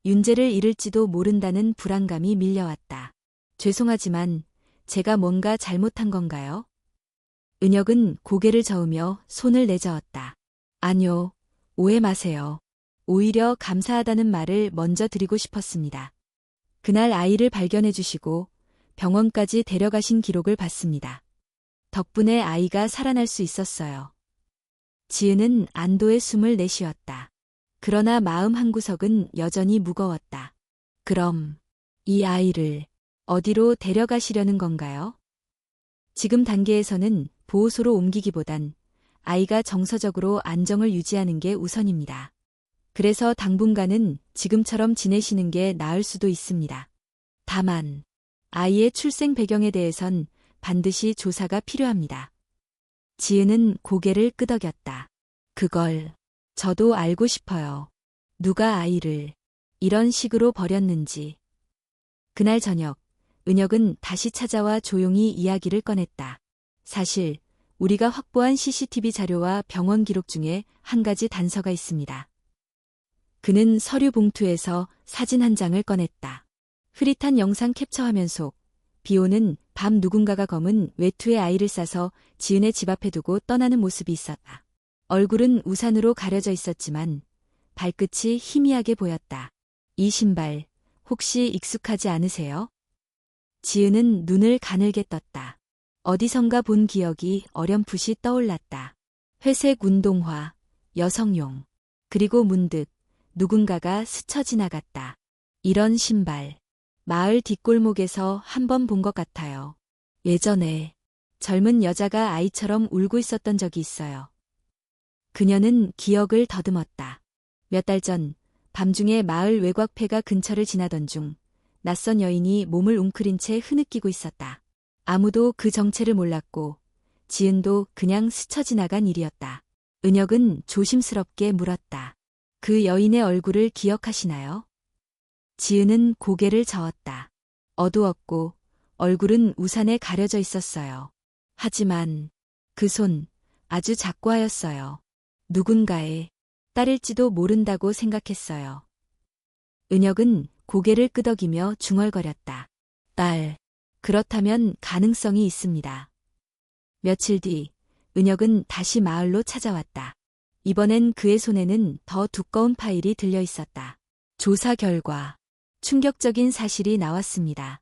윤재를 잃을지도 모른다는 불안감이 밀려왔다. 죄송하지만 제가 뭔가 잘못한 건가요? 은혁은 고개를 저으며 손을 내저었다. 아니요, 오해 마세요. 오히려 감사하다는 말을 먼저 드리고 싶었습니다. 그날 아이를 발견해 주시고 병원까지 데려가신 기록을 봤습니다. 덕분에 아이가 살아날 수 있었어요. 지은은 안도의 숨을 내쉬었다. 그러나 마음 한구석은 여전히 무거웠다. 그럼 이 아이를 어디로 데려가시려는 건가요? 지금 단계에서는 보호소로 옮기기보단 아이가 정서적으로 안정을 유지하는 게 우선입니다. 그래서 당분간은 지금처럼 지내시는 게 나을 수도 있습니다. 다만, 아이의 출생 배경에 대해선 반드시 조사가 필요합니다. 지은은 고개를 끄덕였다. 그걸 저도 알고 싶어요. 누가 아이를 이런 식으로 버렸는지. 그날 저녁, 은혁은 다시 찾아와 조용히 이야기를 꺼냈다. 사실 우리가 확보한 CCTV 자료와 병원 기록 중에 한 가지 단서가 있습니다. 그는 서류 봉투에서 사진 한 장을 꺼냈다. 흐릿한 영상 캡처 화면 속 비오는 밤 누군가가 검은 외투에 아이를 싸서 지은의 집 앞에 두고 떠나는 모습이 있었다. 얼굴은 우산으로 가려져 있었지만 발끝이 희미하게 보였다. 이 신발 혹시 익숙하지 않으세요? 지은은 눈을 가늘게 떴다. 어디선가 본 기억이 어렴풋이 떠올랐다. 회색 운동화, 여성용, 그리고 문득 누군가가 스쳐 지나갔다. 이런 신발, 마을 뒷골목에서 한 번 본 것 같아요. 예전에 젊은 여자가 아이처럼 울고 있었던 적이 있어요. 그녀는 기억을 더듬었다. 몇 달 전 밤중에 마을 외곽폐가 근처를 지나던 중 낯선 여인이 몸을 웅크린 채 흐느끼고 있었다. 아무도 그 정체를 몰랐고 지은도 그냥 스쳐 지나간 일이었다. 은혁은 조심스럽게 물었다. 그 여인의 얼굴을 기억하시나요? 지은은 고개를 저었다. 어두웠고 얼굴은 우산에 가려져 있었어요. 하지만 그 손 아주 작고 하였어요. 누군가의 딸일지도 모른다고 생각했어요. 은혁은 고개를 끄덕이며 중얼거렸다. 딸, 그렇다면 가능성이 있습니다. 며칠 뒤 은혁은 다시 마을로 찾아왔다. 이번엔 그의 손에는 더 두꺼운 파일이 들려 있었다. 조사 결과 충격적인 사실이 나왔습니다.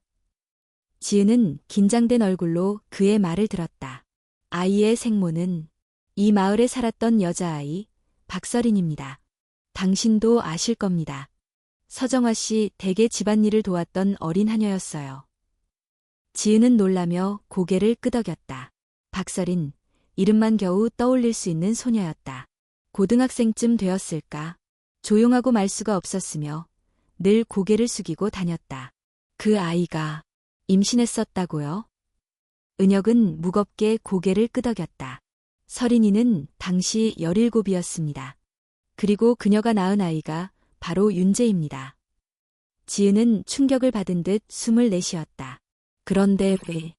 지은은 긴장된 얼굴로 그의 말을 들었다. 아이의 생모는 이 마을에 살았던 여자아이 박서린입니다. 당신도 아실 겁니다. 서정화 씨 댁의 집안일을 도왔던 어린 하녀였어요. 지은은 놀라며 고개를 끄덕였다. 박서린, 이름만 겨우 떠올릴 수 있는 소녀였다. 고등학생쯤 되었을까? 조용하고 말 수가 없었으며 늘 고개를 숙이고 다녔다. 그 아이가 임신했었다고요? 은혁은 무겁게 고개를 끄덕였다. 서린이는 당시 17이었습니다. 그리고 그녀가 낳은 아이가 바로 윤재입니다. 지은은 충격을 받은 듯 숨을 내쉬었다. 그런데 왜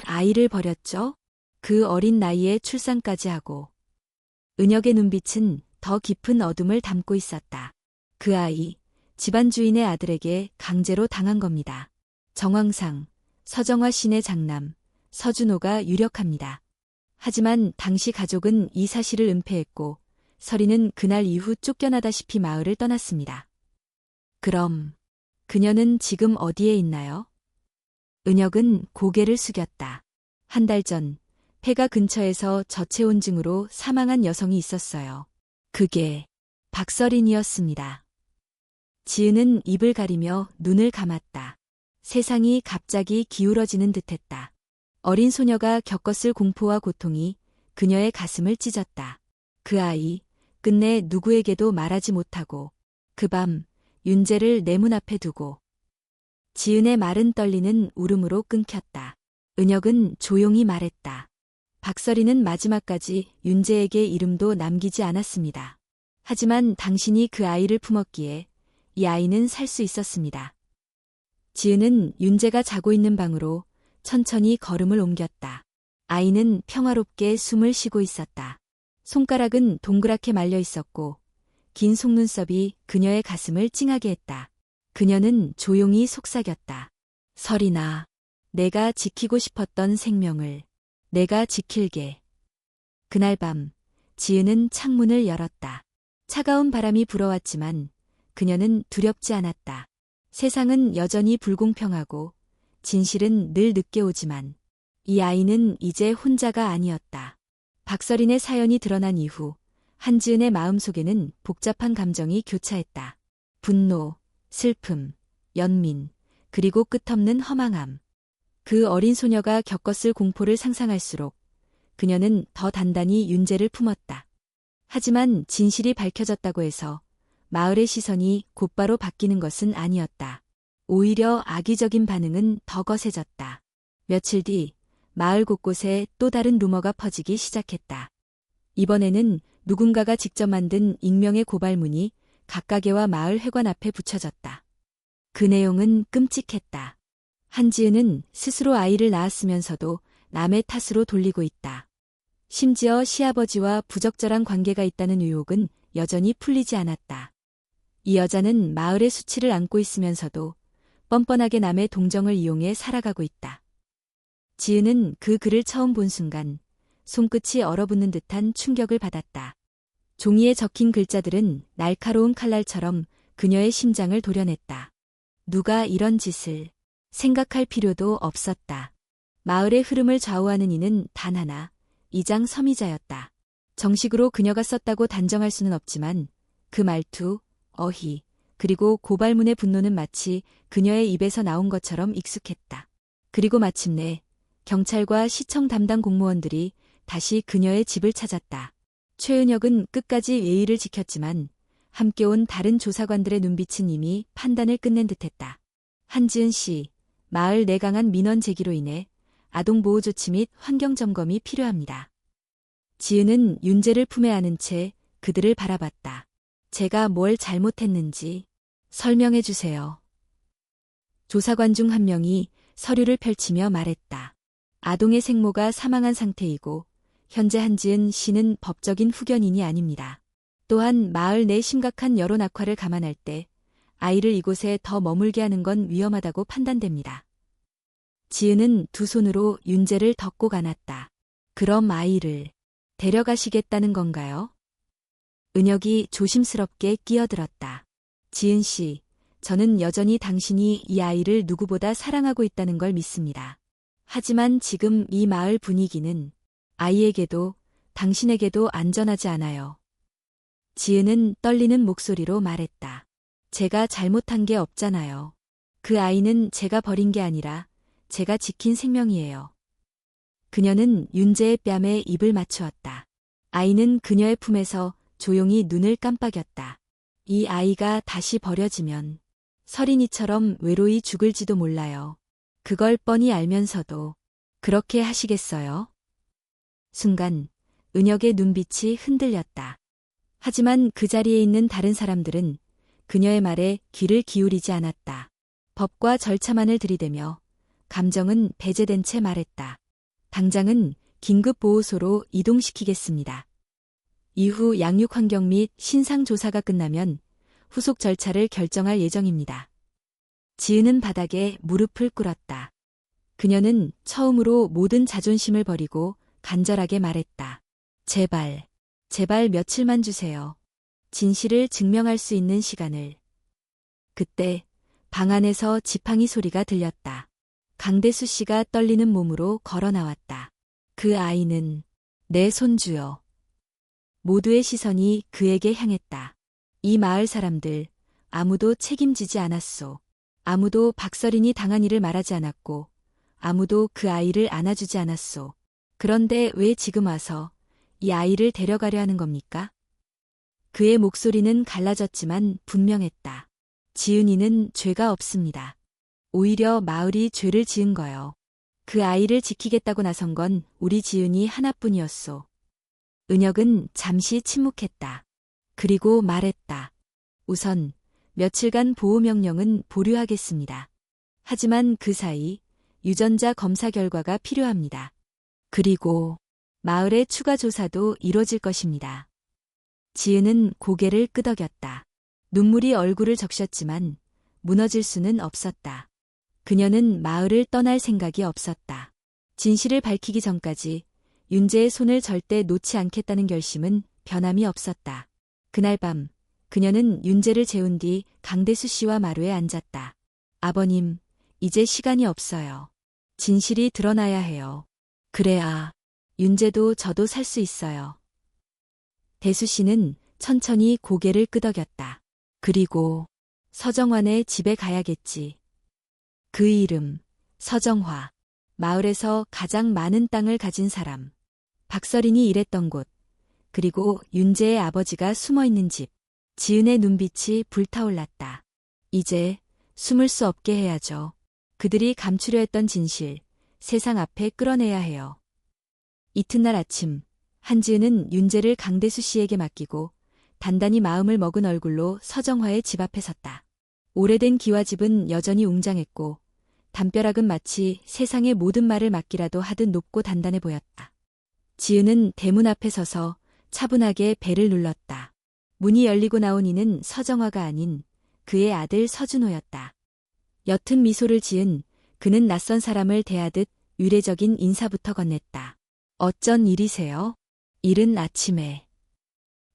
아이를 버렸죠? 그 어린 나이에 출산까지 하고. 은혁의 눈빛은 더 깊은 어둠을 담고 있었다. 그 아이, 집안 주인의 아들에게 강제로 당한 겁니다. 정황상 서정화 씨네 장남, 서준호가 유력합니다. 하지만 당시 가족은 이 사실을 은폐했고 서린은 그날 이후 쫓겨나다시피 마을을 떠났습니다. 그럼 그녀는 지금 어디에 있나요? 은혁은 고개를 숙였다. 한 달 전 폐가 근처에서 저체온증으로 사망한 여성이 있었어요. 그게 박서린이었습니다. 지은은 입을 가리며 눈을 감았다. 세상이 갑자기 기울어지는 듯했다. 어린 소녀가 겪었을 공포와 고통이 그녀의 가슴을 찢었다. 그 아이, 끝내 누구에게도 말하지 못하고 그 밤 윤재를 내 문 앞에 두고. 지은의 말은 떨리는 울음으로 끊겼다. 은혁은 조용히 말했다. 박서린은 마지막까지 윤재에게 이름도 남기지 않았습니다. 하지만 당신이 그 아이를 품었기에 이 아이는 살 수 있었습니다. 지은은 윤재가 자고 있는 방으로 천천히 걸음을 옮겼다. 아이는 평화롭게 숨을 쉬고 있었다. 손가락은 동그랗게 말려 있었고 긴 속눈썹이 그녀의 가슴을 찡하게 했다. 그녀는 조용히 속삭였다. 서린아, 내가 지키고 싶었던 생명을 내가 지킬게. 그날 밤 지은은 창문을 열었다. 차가운 바람이 불어왔지만 그녀는 두렵지 않았다. 세상은 여전히 불공평하고 진실은 늘 늦게 오지만 이 아이는 이제 혼자가 아니었다. 박서린의 사연이 드러난 이후 한지은의 마음속에는 복잡한 감정이 교차했다. 분노, 슬픔, 연민, 그리고 끝없는 허망함. 그 어린 소녀가 겪었을 공포를 상상할수록 그녀는 더 단단히 윤재를 품었다. 하지만 진실이 밝혀졌다고 해서 마을의 시선이 곧바로 바뀌는 것은 아니었다. 오히려 악의적인 반응은 더 거세졌다. 며칠 뒤 마을 곳곳에 또 다른 루머가 퍼지기 시작했다. 이번에는 누군가가 직접 만든 익명의 고발문이 각가게와 마을 회관 앞에 붙여졌다. 그 내용은 끔찍했다. 한지은은 스스로 아이를 낳았으면서도 남의 탓으로 돌리고 있다. 심지어 시아버지와 부적절한 관계가 있다는 의혹은 여전히 풀리지 않았다. 이 여자는 마을의 수치를 안고 있으면서도 뻔뻔하게 남의 동정을 이용해 살아가고 있다. 지은은 그 글을 처음 본 순간 손끝이 얼어붙는 듯한 충격을 받았다. 종이에 적힌 글자들은 날카로운 칼날처럼 그녀의 심장을 도려냈다. 누가 이런 짓을 생각할 필요도 없었다. 마을의 흐름을 좌우하는 이는 단 하나, 이장 서미자였다. 정식으로 그녀가 썼다고 단정할 수는 없지만 그 말투, 어휘, 그리고 고발문의 분노는 마치 그녀의 입에서 나온 것처럼 익숙했다. 그리고 마침내 경찰과 시청 담당 공무원들이 다시 그녀의 집을 찾았다. 최은혁은 끝까지 예의를 지켰지만 함께 온 다른 조사관들의 눈빛은 이미 판단을 끝낸 듯했다. 한지은 씨, 마을 내강한 민원 제기로 인해 아동보호 조치 및 환경점검이 필요합니다. 지은은 윤재를 품에 안은 채 그들을 바라봤다. 제가 뭘 잘못했는지 설명해 주세요. 조사관 중 한 명이 서류를 펼치며 말했다. 아동의 생모가 사망한 상태이고 현재 한지은 씨는 법적인 후견인이 아닙니다. 또한 마을 내 심각한 여론 악화를 감안할 때 아이를 이곳에 더 머물게 하는 건 위험하다고 판단됩니다. 지은은 두 손으로 윤재를 덮고 안았다. 그럼 아이를 데려가시겠다는 건가요? 은혁이 조심스럽게 끼어들었다. 지은 씨, 저는 여전히 당신이 이 아이를 누구보다 사랑하고 있다는 걸 믿습니다. 하지만 지금 이 마을 분위기는 아이에게도 당신에게도 안전하지 않아요. 지은은 떨리는 목소리로 말했다. 제가 잘못한 게 없잖아요. 그 아이는 제가 버린 게 아니라 제가 지킨 생명이에요. 그녀는 윤재의 뺨에 입을 맞추었다. 아이는 그녀의 품에서 조용히 눈을 깜빡였다. 이 아이가 다시 버려지면 서린이처럼 외로이 죽을지도 몰라요. 그걸 뻔히 알면서도 그렇게 하시겠어요? 순간 은혁의 눈빛이 흔들렸다. 하지만 그 자리에 있는 다른 사람들은 그녀의 말에 귀를 기울이지 않았다. 법과 절차만을 들이대며 감정은 배제된 채 말했다. 당장은 긴급보호소로 이동시키겠습니다. 이후 양육환경 및 신상조사가 끝나면 후속 절차를 결정할 예정입니다. 지은은 바닥에 무릎을 꿇었다. 그녀는 처음으로 모든 자존심을 버리고 간절하게 말했다. 제발, 제발 며칠만 주세요. 진실을 증명할 수 있는 시간을. 그때 방 안에서 지팡이 소리가 들렸다. 강대수 씨가 떨리는 몸으로 걸어 나왔다. 그 아이는 내 손주요. 모두의 시선이 그에게 향했다. 이 마을 사람들 아무도 책임지지 않았소. 아무도 박서린이 당한 일을 말하지 않았고 아무도 그 아이를 안아주지 않았소. 그런데 왜 지금 와서 이 아이를 데려가려 하는 겁니까? 그의 목소리는 갈라졌지만 분명했다. 지은이는 죄가 없습니다. 오히려 마을이 죄를 지은 거요. 그 아이를 지키겠다고 나선 건 우리 지은이 하나뿐이었소. 은혁은 잠시 침묵했다. 그리고 말했다. 우선 며칠간 보호명령은 보류하겠습니다. 하지만 그 사이 유전자 검사 결과가 필요합니다. 그리고 마을의 추가 조사도 이뤄질 것입니다. 지은은 고개를 끄덕였다. 눈물이 얼굴을 적셨지만 무너질 수는 없었다. 그녀는 마을을 떠날 생각이 없었다. 진실을 밝히기 전까지 윤재의 손을 절대 놓지 않겠다는 결심은 변함이 없었다. 그날 밤 그녀는 윤재를 재운 뒤 강대수 씨와 마루에 앉았다. 아버님, 이제 시간이 없어요. 진실이 드러나야 해요. 그래야 윤재도 저도 살 수 있어요. 대수 씨는 천천히 고개를 끄덕였다. 그리고 서정환의 집에 가야겠지. 그 이름, 서정화. 마을에서 가장 많은 땅을 가진 사람. 박서린이 일했던 곳. 그리고 윤재의 아버지가 숨어 있는 집. 지은의 눈빛이 불타올랐다. 이제 숨을 수 없게 해야죠. 그들이 감추려 했던 진실, 세상 앞에 끌어내야 해요. 이튿날 아침, 한지은은 윤재를 강대수 씨에게 맡기고 단단히 마음을 먹은 얼굴로 서정화의 집 앞에 섰다. 오래된 기와집은 여전히 웅장했고 담벼락은 마치 세상의 모든 말을 맡기라도 하듯 높고 단단해 보였다. 지은은 대문 앞에 서서 차분하게 벨을 눌렀다. 문이 열리고 나온 이는 서정화가 아닌 그의 아들 서준호였다. 옅은 미소를 지은 그는 낯선 사람을 대하듯 의례적인 인사부터 건넸다. 어쩐 일이세요? 이른 아침에.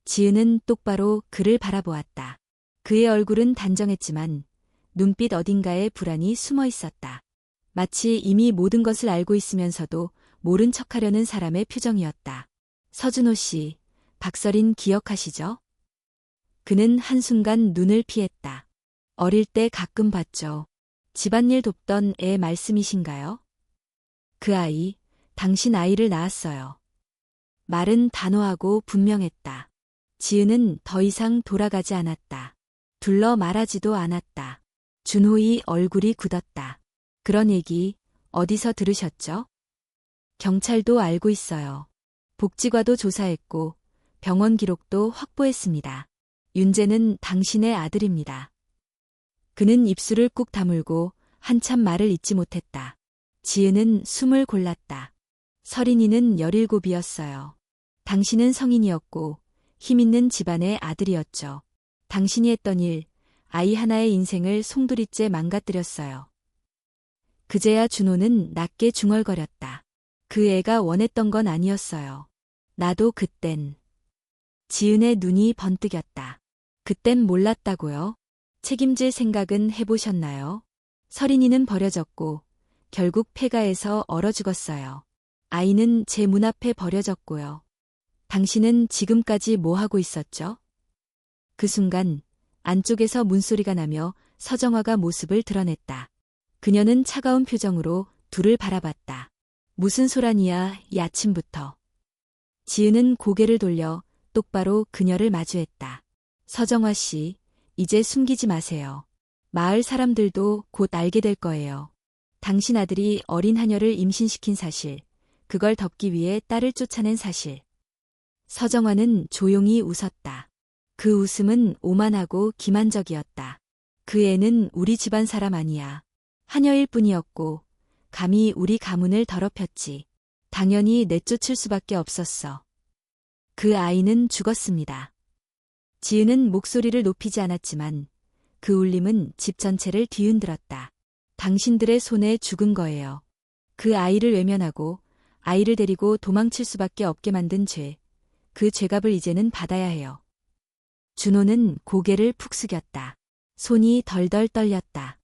지은은 똑바로 그를 바라보았다. 그의 얼굴은 단정했지만 눈빛 어딘가에 불안이 숨어 있었다. 마치 이미 모든 것을 알고 있으면서도 모른 척하려는 사람의 표정이었다. 서준호 씨, 박서린 기억하시죠? 그는 한순간 눈을 피했다. 어릴 때 가끔 봤죠. 집안일 돕던 애 말씀이신가요? 그 아이, 당신 아이를 낳았어요. 말은 단호하고 분명했다. 지은은 더 이상 돌아가지 않았다. 둘러 말하지도 않았다. 준호의 얼굴이 굳었다. 그런 얘기 어디서 들으셨죠? 경찰도 알고 있어요. 복지과도 조사했고 병원 기록도 확보했습니다. 윤재는 당신의 아들입니다. 그는 입술을 꾹 다물고 한참 말을 잇지 못했다. 지은은 숨을 골랐다. 서린이는 17이었어요. 당신은 성인이었고 힘있는 집안의 아들이었죠. 당신이 했던 일, 아이 하나의 인생을 송두리째 망가뜨렸어요. 그제야 준호는 낮게 중얼거렸다. 그 애가 원했던 건 아니었어요. 나도 그땐. 지은의 눈이 번뜩였다. 그땐 몰랐다고요? 책임질 생각은 해보셨나요? 서린이는 버려졌고 결국 폐가에서 얼어 죽었어요. 아이는 제 문 앞에 버려졌고요. 당신은 지금까지 뭐 하고 있었죠? 그 순간 안쪽에서 문소리가 나며 서정화가 모습을 드러냈다. 그녀는 차가운 표정으로 둘을 바라봤다. 무슨 소란이야, 이 아침부터. 지은은 고개를 돌려 똑바로 그녀를 마주했다. 서정화 씨, 이제 숨기지 마세요. 마을 사람들도 곧 알게 될 거예요. 당신 아들이 어린 하녀를 임신시킨 사실, 그걸 덮기 위해 딸을 쫓아낸 사실. 서정화는 조용히 웃었다. 그 웃음은 오만하고 기만적이었다. 그 애는 우리 집안 사람 아니야. 하녀일 뿐이었고 감히 우리 가문을 더럽혔지. 당연히 내쫓을 수밖에 없었어. 그 아이는 죽었습니다. 지은은 목소리를 높이지 않았지만 그 울림은 집 전체를 뒤흔들었다. 당신들의 손에 죽은 거예요. 그 아이를 외면하고 아이를 데리고 도망칠 수밖에 없게 만든 죄. 그 죄값을 이제는 받아야 해요. 준호는 고개를 푹 숙였다. 손이 덜덜 떨렸다.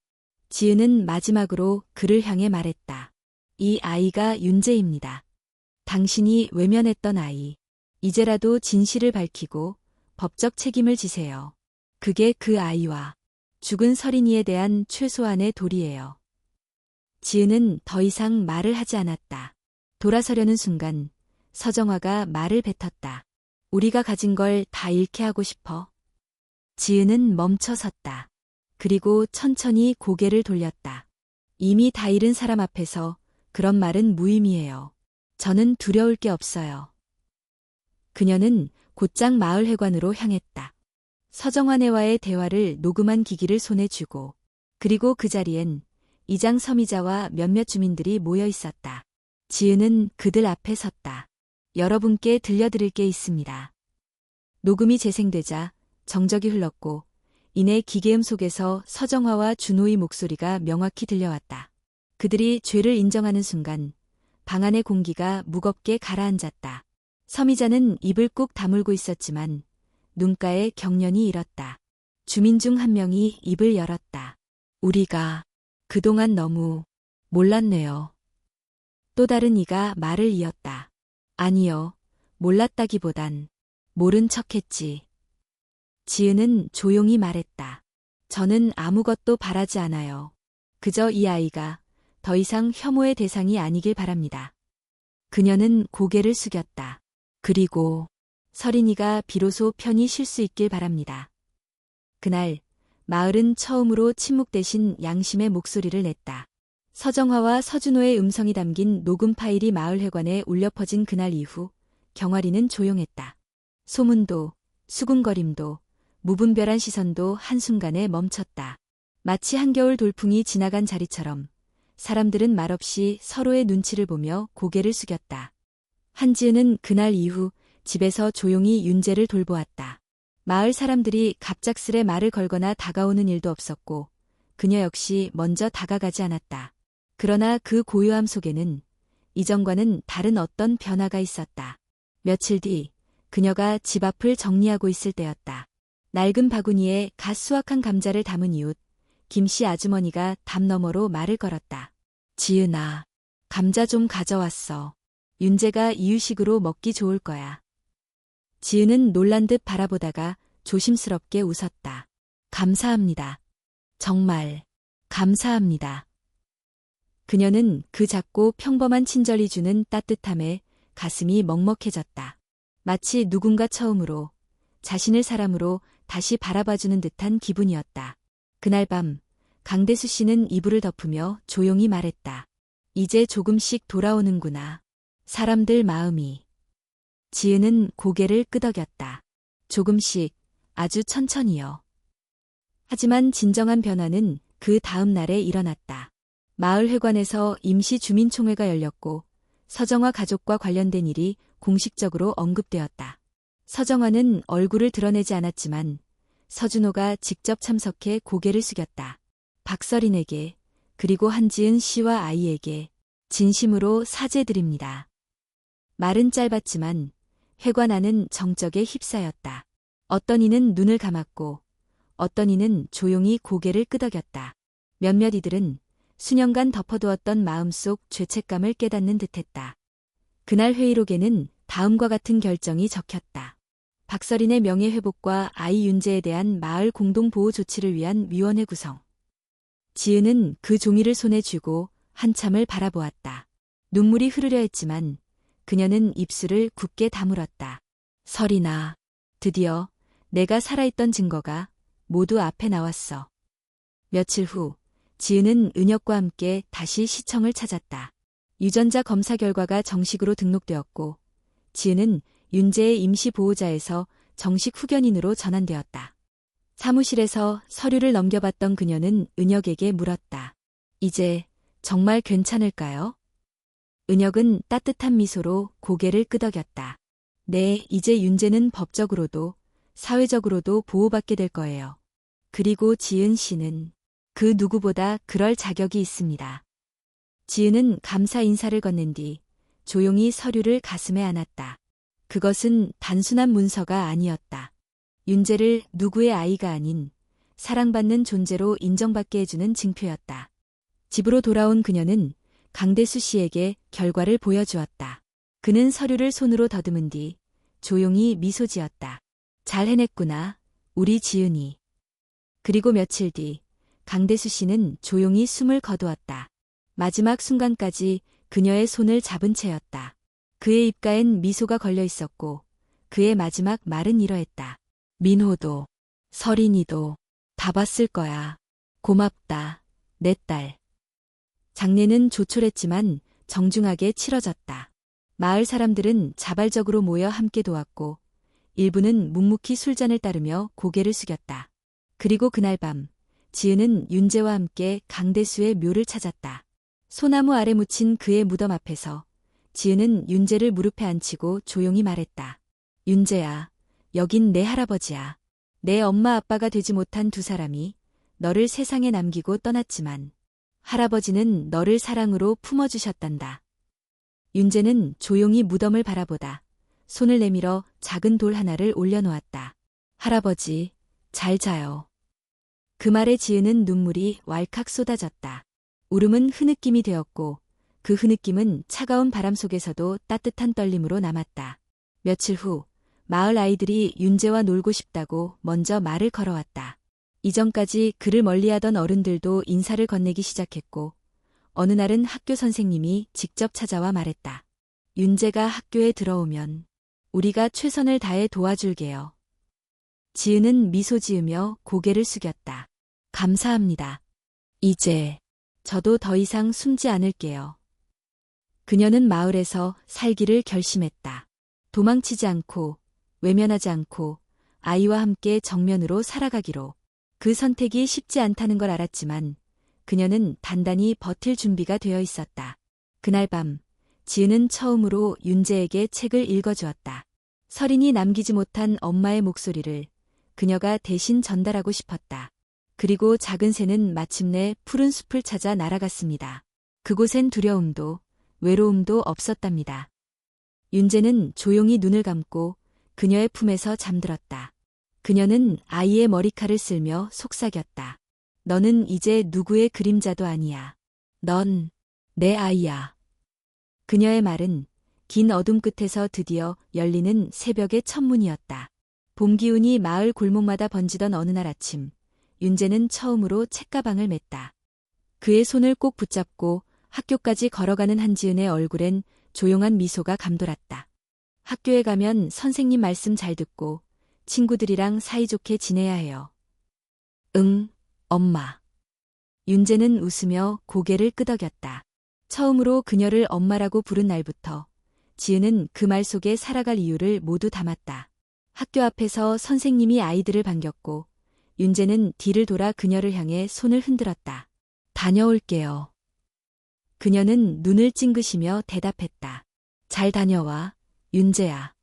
지은은 마지막으로 그를 향해 말했다. 이 아이가 윤재입니다. 당신이 외면했던 아이. 이제라도 진실을 밝히고 법적 책임을 지세요. 그게 그 아이와 죽은 서린이에 대한 최소한의 도리예요. 지은은 더 이상 말을 하지 않았다. 돌아서려는 순간 서정화가 말을 뱉었다. 우리가 가진 걸 다 잃게 하고 싶어. 지은은 멈춰 섰다. 그리고 천천히 고개를 돌렸다. 이미 다 잃은 사람 앞에서 그런 말은 무의미해요. 저는 두려울 게 없어요. 그녀는 곧장 마을회관으로 향했다. 서정환애와의 대화를 녹음한 기기를 손에 쥐고 그리고 그 자리엔 이장 서미자와 몇몇 주민들이 모여 있었다. 지은은 그들 앞에 섰다. 여러분께 들려드릴 게 있습니다. 녹음이 재생되자 정적이 흘렀고 이내 기계음 속에서 서정화와 준호의 목소리가 명확히 들려왔다. 그들이 죄를 인정하는 순간 방 안의 공기가 무겁게 가라앉았다. 서미자는 입을 꾹 다물고 있었지만 눈가에 경련이 일었다. 주민 중 한 명이 입을 열었다. 우리가 그동안 너무 몰랐네요. 또 다른 이가 말을 이었다. 아니요, 몰랐다기보단 모른 척했지. 지은은 조용히 말했다. 저는 아무것도 바라지 않아요. 그저 이 아이가 더 이상 혐오의 대상이 아니길 바랍니다. 그녀는 고개를 숙였다. 그리고 서린이가 비로소 편히 쉴 수 있길 바랍니다. 그날 마을은 처음으로 침묵 대신 양심의 목소리를 냈다. 서정화와 서준호의 음성이 담긴 녹음 파일이 마을회관에 울려 퍼진 그날 이후 경화리는 조용했다. 소문도 수군거림도 무분별한 시선도 한순간에 멈췄다. 마치 한겨울 돌풍이 지나간 자리처럼 사람들은 말없이 서로의 눈치를 보며 고개를 숙였다. 한지은은 그날 이후 집에서 조용히 윤재를 돌보았다. 마을 사람들이 갑작스레 말을 걸거나 다가오는 일도 없었고 그녀 역시 먼저 다가가지 않았다. 그러나 그 고요함 속에는 이전과는 다른 어떤 변화가 있었다. 며칠 뒤 그녀가 집 앞을 정리하고 있을 때였다. 낡은 바구니에 갓 수확한 감자를 담은 이웃 김씨 아주머니가 담 너머로 말을 걸었다. 지은아, 감자 좀 가져왔어. 윤재가 이유식으로 먹기 좋을 거야. 지은은 놀란 듯 바라보다가 조심스럽게 웃었다. 감사합니다. 정말 감사합니다. 그녀는 그 작고 평범한 친절이 주는 따뜻함에 가슴이 먹먹해졌다. 마치 누군가 처음으로 자신을 사람으로 다시 바라봐주는 듯한 기분이었다. 그날 밤 강대수 씨는 이불을 덮으며 조용히 말했다. 이제 조금씩 돌아오는구나. 사람들 마음이. 지은은 고개를 끄덕였다. 조금씩, 아주 천천히요. 하지만 진정한 변화는 그 다음 날에 일어났다. 마을회관에서 임시 주민총회가 열렸고 서정화 가족과 관련된 일이 공식적으로 언급되었다. 서정화는 얼굴을 드러내지 않았지만 서준호가 직접 참석해 고개를 숙였다. 박서린에게 그리고 한지은 씨와 아이에게 진심으로 사죄드립니다. 말은 짧았지만 회관 안은 정적에 휩싸였다. 어떤 이는 눈을 감았고 어떤 이는 조용히 고개를 끄덕였다. 몇몇 이들은 수년간 덮어두었던 마음속 죄책감을 깨닫는 듯했다. 그날 회의록에는 다음과 같은 결정이 적혔다. 박서린의 명예회복과 아이 윤재에 대한 마을 공동보호 조치를 위한 위원회 구성. 지은은 그 종이를 손에 쥐고 한참을 바라보았다. 눈물이 흐르려 했지만 그녀는 입술을 굳게 다물었다. 설이나, 드디어 내가 살아있던 증거가 모두 앞에 나왔어. 며칠 후 지은은 은혁과 함께 다시 시청을 찾았다. 유전자 검사 결과가 정식으로 등록되었고 지은은 윤재의 임시 보호자에서 정식 후견인으로 전환되었다. 사무실에서 서류를 넘겨봤던 그녀는 은혁에게 물었다. 이제 정말 괜찮을까요? 은혁은 따뜻한 미소로 고개를 끄덕였다. 네, 이제 윤재는 법적으로도 사회적으로도 보호받게 될 거예요. 그리고 지은 씨는 그 누구보다 그럴 자격이 있습니다. 지은은 감사 인사를 건넨 뒤 조용히 서류를 가슴에 안았다. 그것은 단순한 문서가 아니었다. 윤재를 누구의 아이가 아닌 사랑받는 존재로 인정받게 해주는 증표였다. 집으로 돌아온 그녀는 강대수 씨에게 결과를 보여주었다. 그는 서류를 손으로 더듬은 뒤 조용히 미소 지었다. 잘 해냈구나, 우리 지은이. 그리고 며칠 뒤 강대수 씨는 조용히 숨을 거두었다. 마지막 순간까지 그녀의 손을 잡은 채였다. 그의 입가엔 미소가 걸려 있었고 그의 마지막 말은 이러했다. 민호도, 서린이도 다 봤을 거야. 고맙다, 내 딸. 장례는 조촐했지만 정중하게 치러졌다. 마을 사람들은 자발적으로 모여 함께 도왔고 일부는 묵묵히 술잔을 따르며 고개를 숙였다. 그리고 그날 밤 지은은 윤재와 함께 강대수의 묘를 찾았다. 소나무 아래 묻힌 그의 무덤 앞에서 지은은 윤재를 무릎에 앉히고 조용히 말했다. 윤재야, 여긴 내 할아버지야. 내 엄마 아빠가 되지 못한 두 사람이 너를 세상에 남기고 떠났지만 할아버지는 너를 사랑으로 품어주셨단다. 윤재는 조용히 무덤을 바라보다 손을 내밀어 작은 돌 하나를 올려놓았다. 할아버지, 잘 자요. 그 말에 지은은 눈물이 왈칵 쏟아졌다. 울음은 흐느낌이 되었고 그 흐느낌은 차가운 바람 속에서도 따뜻한 떨림으로 남았다. 며칠 후 마을 아이들이 윤재와 놀고 싶다고 먼저 말을 걸어왔다. 이전까지 그를 멀리하던 어른들도 인사를 건네기 시작했고 어느 날은 학교 선생님이 직접 찾아와 말했다. 윤재가 학교에 들어오면 우리가 최선을 다해 도와줄게요. 지은은 미소 지으며 고개를 숙였다. 감사합니다. 이제 저도 더 이상 숨지 않을게요. 그녀는 마을에서 살기를 결심했다. 도망치지 않고 외면하지 않고 아이와 함께 정면으로 살아가기로. 그 선택이 쉽지 않다는 걸 알았지만 그녀는 단단히 버틸 준비가 되어 있었다. 그날 밤 지은은 처음으로 윤재에게 책을 읽어주었다. 서린이 남기지 못한 엄마의 목소리를 그녀가 대신 전달하고 싶었다. 그리고 작은 새는 마침내 푸른 숲을 찾아 날아갔습니다. 그곳엔 두려움도 외로움도 없었답니다. 윤재는 조용히 눈을 감고 그녀의 품에서 잠들었다. 그녀는 아이의 머리칼을 쓸며 속삭였다. 너는 이제 누구의 그림자도 아니야. 넌 내 아이야. 그녀의 말은 긴 어둠 끝에서 드디어 열리는 새벽의 첫문이었다. 봄 기운이 마을 골목마다 번지던 어느 날 아침, 윤재는 처음으로 책가방을 맸다. 그의 손을 꼭 붙잡고 학교까지 걸어가는 한지은의 얼굴엔 조용한 미소가 감돌았다. 학교에 가면 선생님 말씀 잘 듣고 친구들이랑 사이좋게 지내야 해요. 응, 엄마. 윤재는 웃으며 고개를 끄덕였다. 처음으로 그녀를 엄마라고 부른 날부터 지은은 그 말 속에 살아갈 이유를 모두 담았다. 학교 앞에서 선생님이 아이들을 반겼고 윤재는 뒤를 돌아 그녀를 향해 손을 흔들었다. 다녀올게요. 그녀는 눈을 찡그시며 대답했다. 잘 다녀와, 윤재야.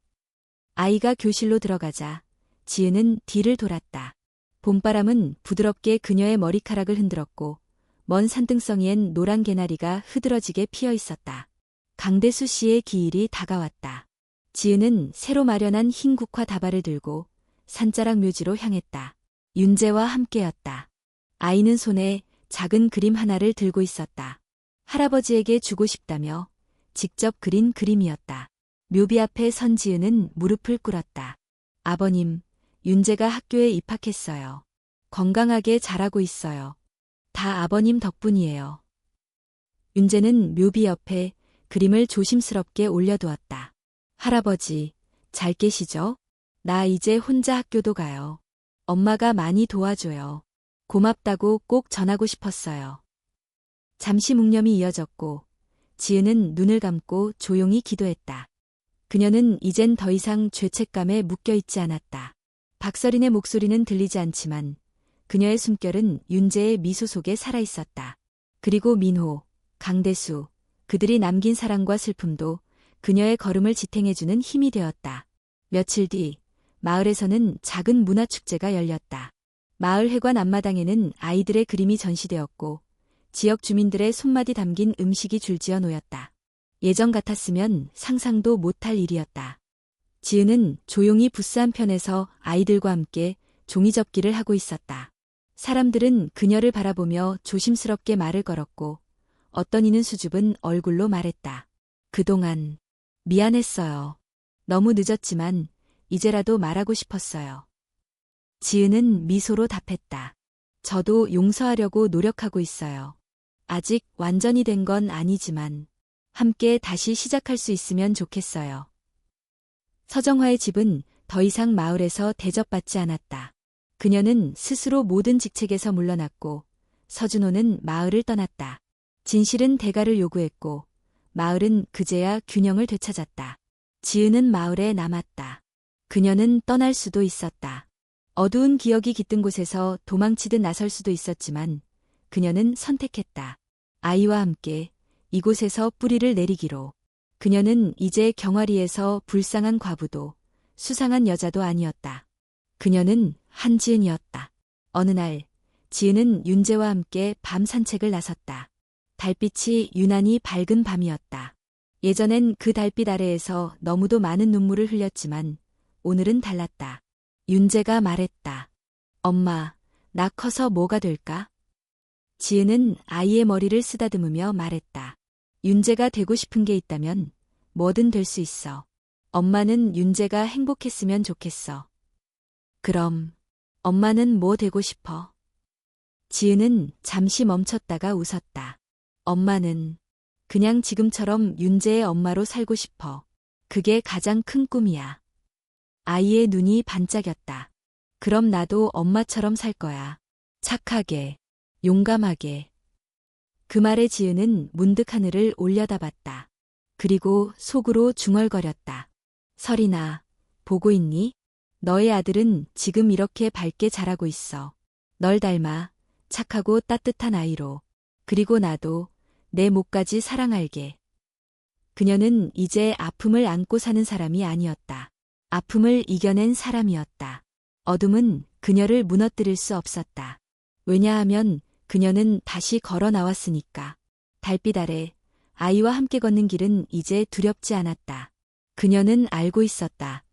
아이가 교실로 들어가자 지은은 뒤를 돌았다. 봄바람은 부드럽게 그녀의 머리카락을 흔들었고 먼 산등성이엔 노란 개나리가 흐드러지게 피어 있었다. 강대수 씨의 기일이 다가왔다. 지은은 새로 마련한 흰 국화 다발을 들고 산자락 묘지로 향했다. 윤재와 함께였다. 아이는 손에 작은 그림 하나를 들고 있었다. 할아버지에게 주고 싶다며 직접 그린 그림이었다. 묘비 앞에 선 지은은 무릎을 꿇었다. 아버님, 윤재가 학교에 입학했어요. 건강하게 자라고 있어요. 다 아버님 덕분이에요. 윤재는 묘비 옆에 그림을 조심스럽게 올려두었다. 할아버지, 잘 계시죠? 나 이제 혼자 학교도 가요. 엄마가 많이 도와줘요. 고맙다고 꼭 전하고 싶었어요. 잠시 묵념이 이어졌고 지은은 눈을 감고 조용히 기도했다. 그녀는 이젠 더 이상 죄책감에 묶여있지 않았다. 박서린의 목소리는 들리지 않지만 그녀의 숨결은 윤재의 미소 속에 살아있었다. 그리고 민호, 강대수, 그들이 남긴 사랑과 슬픔도 그녀의 걸음을 지탱해주는 힘이 되었다. 며칠 뒤 마을에서는 작은 문화축제가 열렸다. 마을 회관 앞마당에는 아이들의 그림이 전시되었고 지역 주민들의 손맛이 담긴 음식이 줄지어 놓였다. 예전 같았으면 상상도 못할 일이었다. 지은은 조용히 부스 한편에서 아이들과 함께 종이접기를 하고 있었다. 사람들은 그녀를 바라보며 조심스럽게 말을 걸었고 어떤 이는 수줍은 얼굴로 말했다. 그동안 미안했어요. 너무 늦었지만 이제라도 말하고 싶었어요. 지은은 미소로 답했다. 저도 용서하려고 노력하고 있어요. 아직 완전히 된 건 아니지만 함께 다시 시작할 수 있으면 좋겠어요. 서정화의 집은 더 이상 마을에서 대접받지 않았다. 그녀는 스스로 모든 직책에서 물러났고 서준호는 마을을 떠났다. 진실은 대가를 요구했고 마을은 그제야 균형을 되찾았다. 지은은 마을에 남았다. 그녀는 떠날 수도 있었다. 어두운 기억이 깃든 곳에서 도망치듯 나설 수도 있었지만 그녀는 선택했다. 아이와 함께 이곳에서 뿌리를 내리기로. 그녀는 이제 경화리에서 불쌍한 과부도 수상한 여자도 아니었다. 그녀는 한지은이었다. 어느 날 지은은 윤재와 함께 밤 산책을 나섰다. 달빛이 유난히 밝은 밤이었다. 예전엔 그 달빛 아래에서 너무도 많은 눈물을 흘렸지만 오늘은 달랐다. 윤재가 말했다. 엄마, 나 커서 뭐가 될까? 지은은 아이의 머리를 쓰다듬으며 말했다. 윤재가 되고 싶은 게 있다면 뭐든 될 수 있어. 엄마는 윤재가 행복했으면 좋겠어. 그럼 엄마는 뭐 되고 싶어? 지은은 잠시 멈췄다가 웃었다. 엄마는 그냥 지금처럼 윤재의 엄마로 살고 싶어. 그게 가장 큰 꿈이야. 아이의 눈이 반짝였다. 그럼 나도 엄마처럼 살 거야. 착하게, 용감하게. 그 말에 지은은 문득 하늘을 올려다봤다. 그리고 속으로 중얼거렸다. 설인아, 보고 있니? 너의 아들은 지금 이렇게 밝게 자라고 있어. 널 닮아 착하고 따뜻한 아이로. 그리고 나도 내 목까지 사랑할게. 그녀는 이제 아픔을 안고 사는 사람이 아니었다. 아픔을 이겨낸 사람이었다. 어둠은 그녀를 무너뜨릴 수 없었다. 왜냐하면 그녀는 다시 걸어 나왔으니까. 달빛 아래 아이와 함께 걷는 길은 이제 두렵지 않았다. 그녀는 알고 있었다.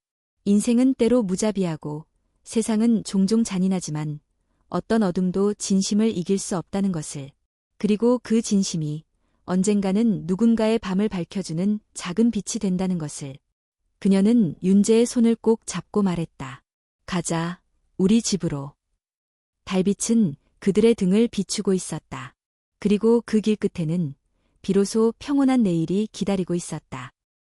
인생은 때로 무자비하고 세상은 종종 잔인하지만 어떤 어둠도 진심을 이길 수 없다는 것을. 그리고 그 진심이 언젠가는 누군가의 밤을 밝혀주는 작은 빛이 된다는 것을. 그녀는 윤재의 손을 꼭 잡고 말했다. 가자, 우리 집으로. 달빛은 그들의 등을 비추고 있었다. 그리고 그 길 끝에는 비로소 평온한 내일이 기다리고 있었다.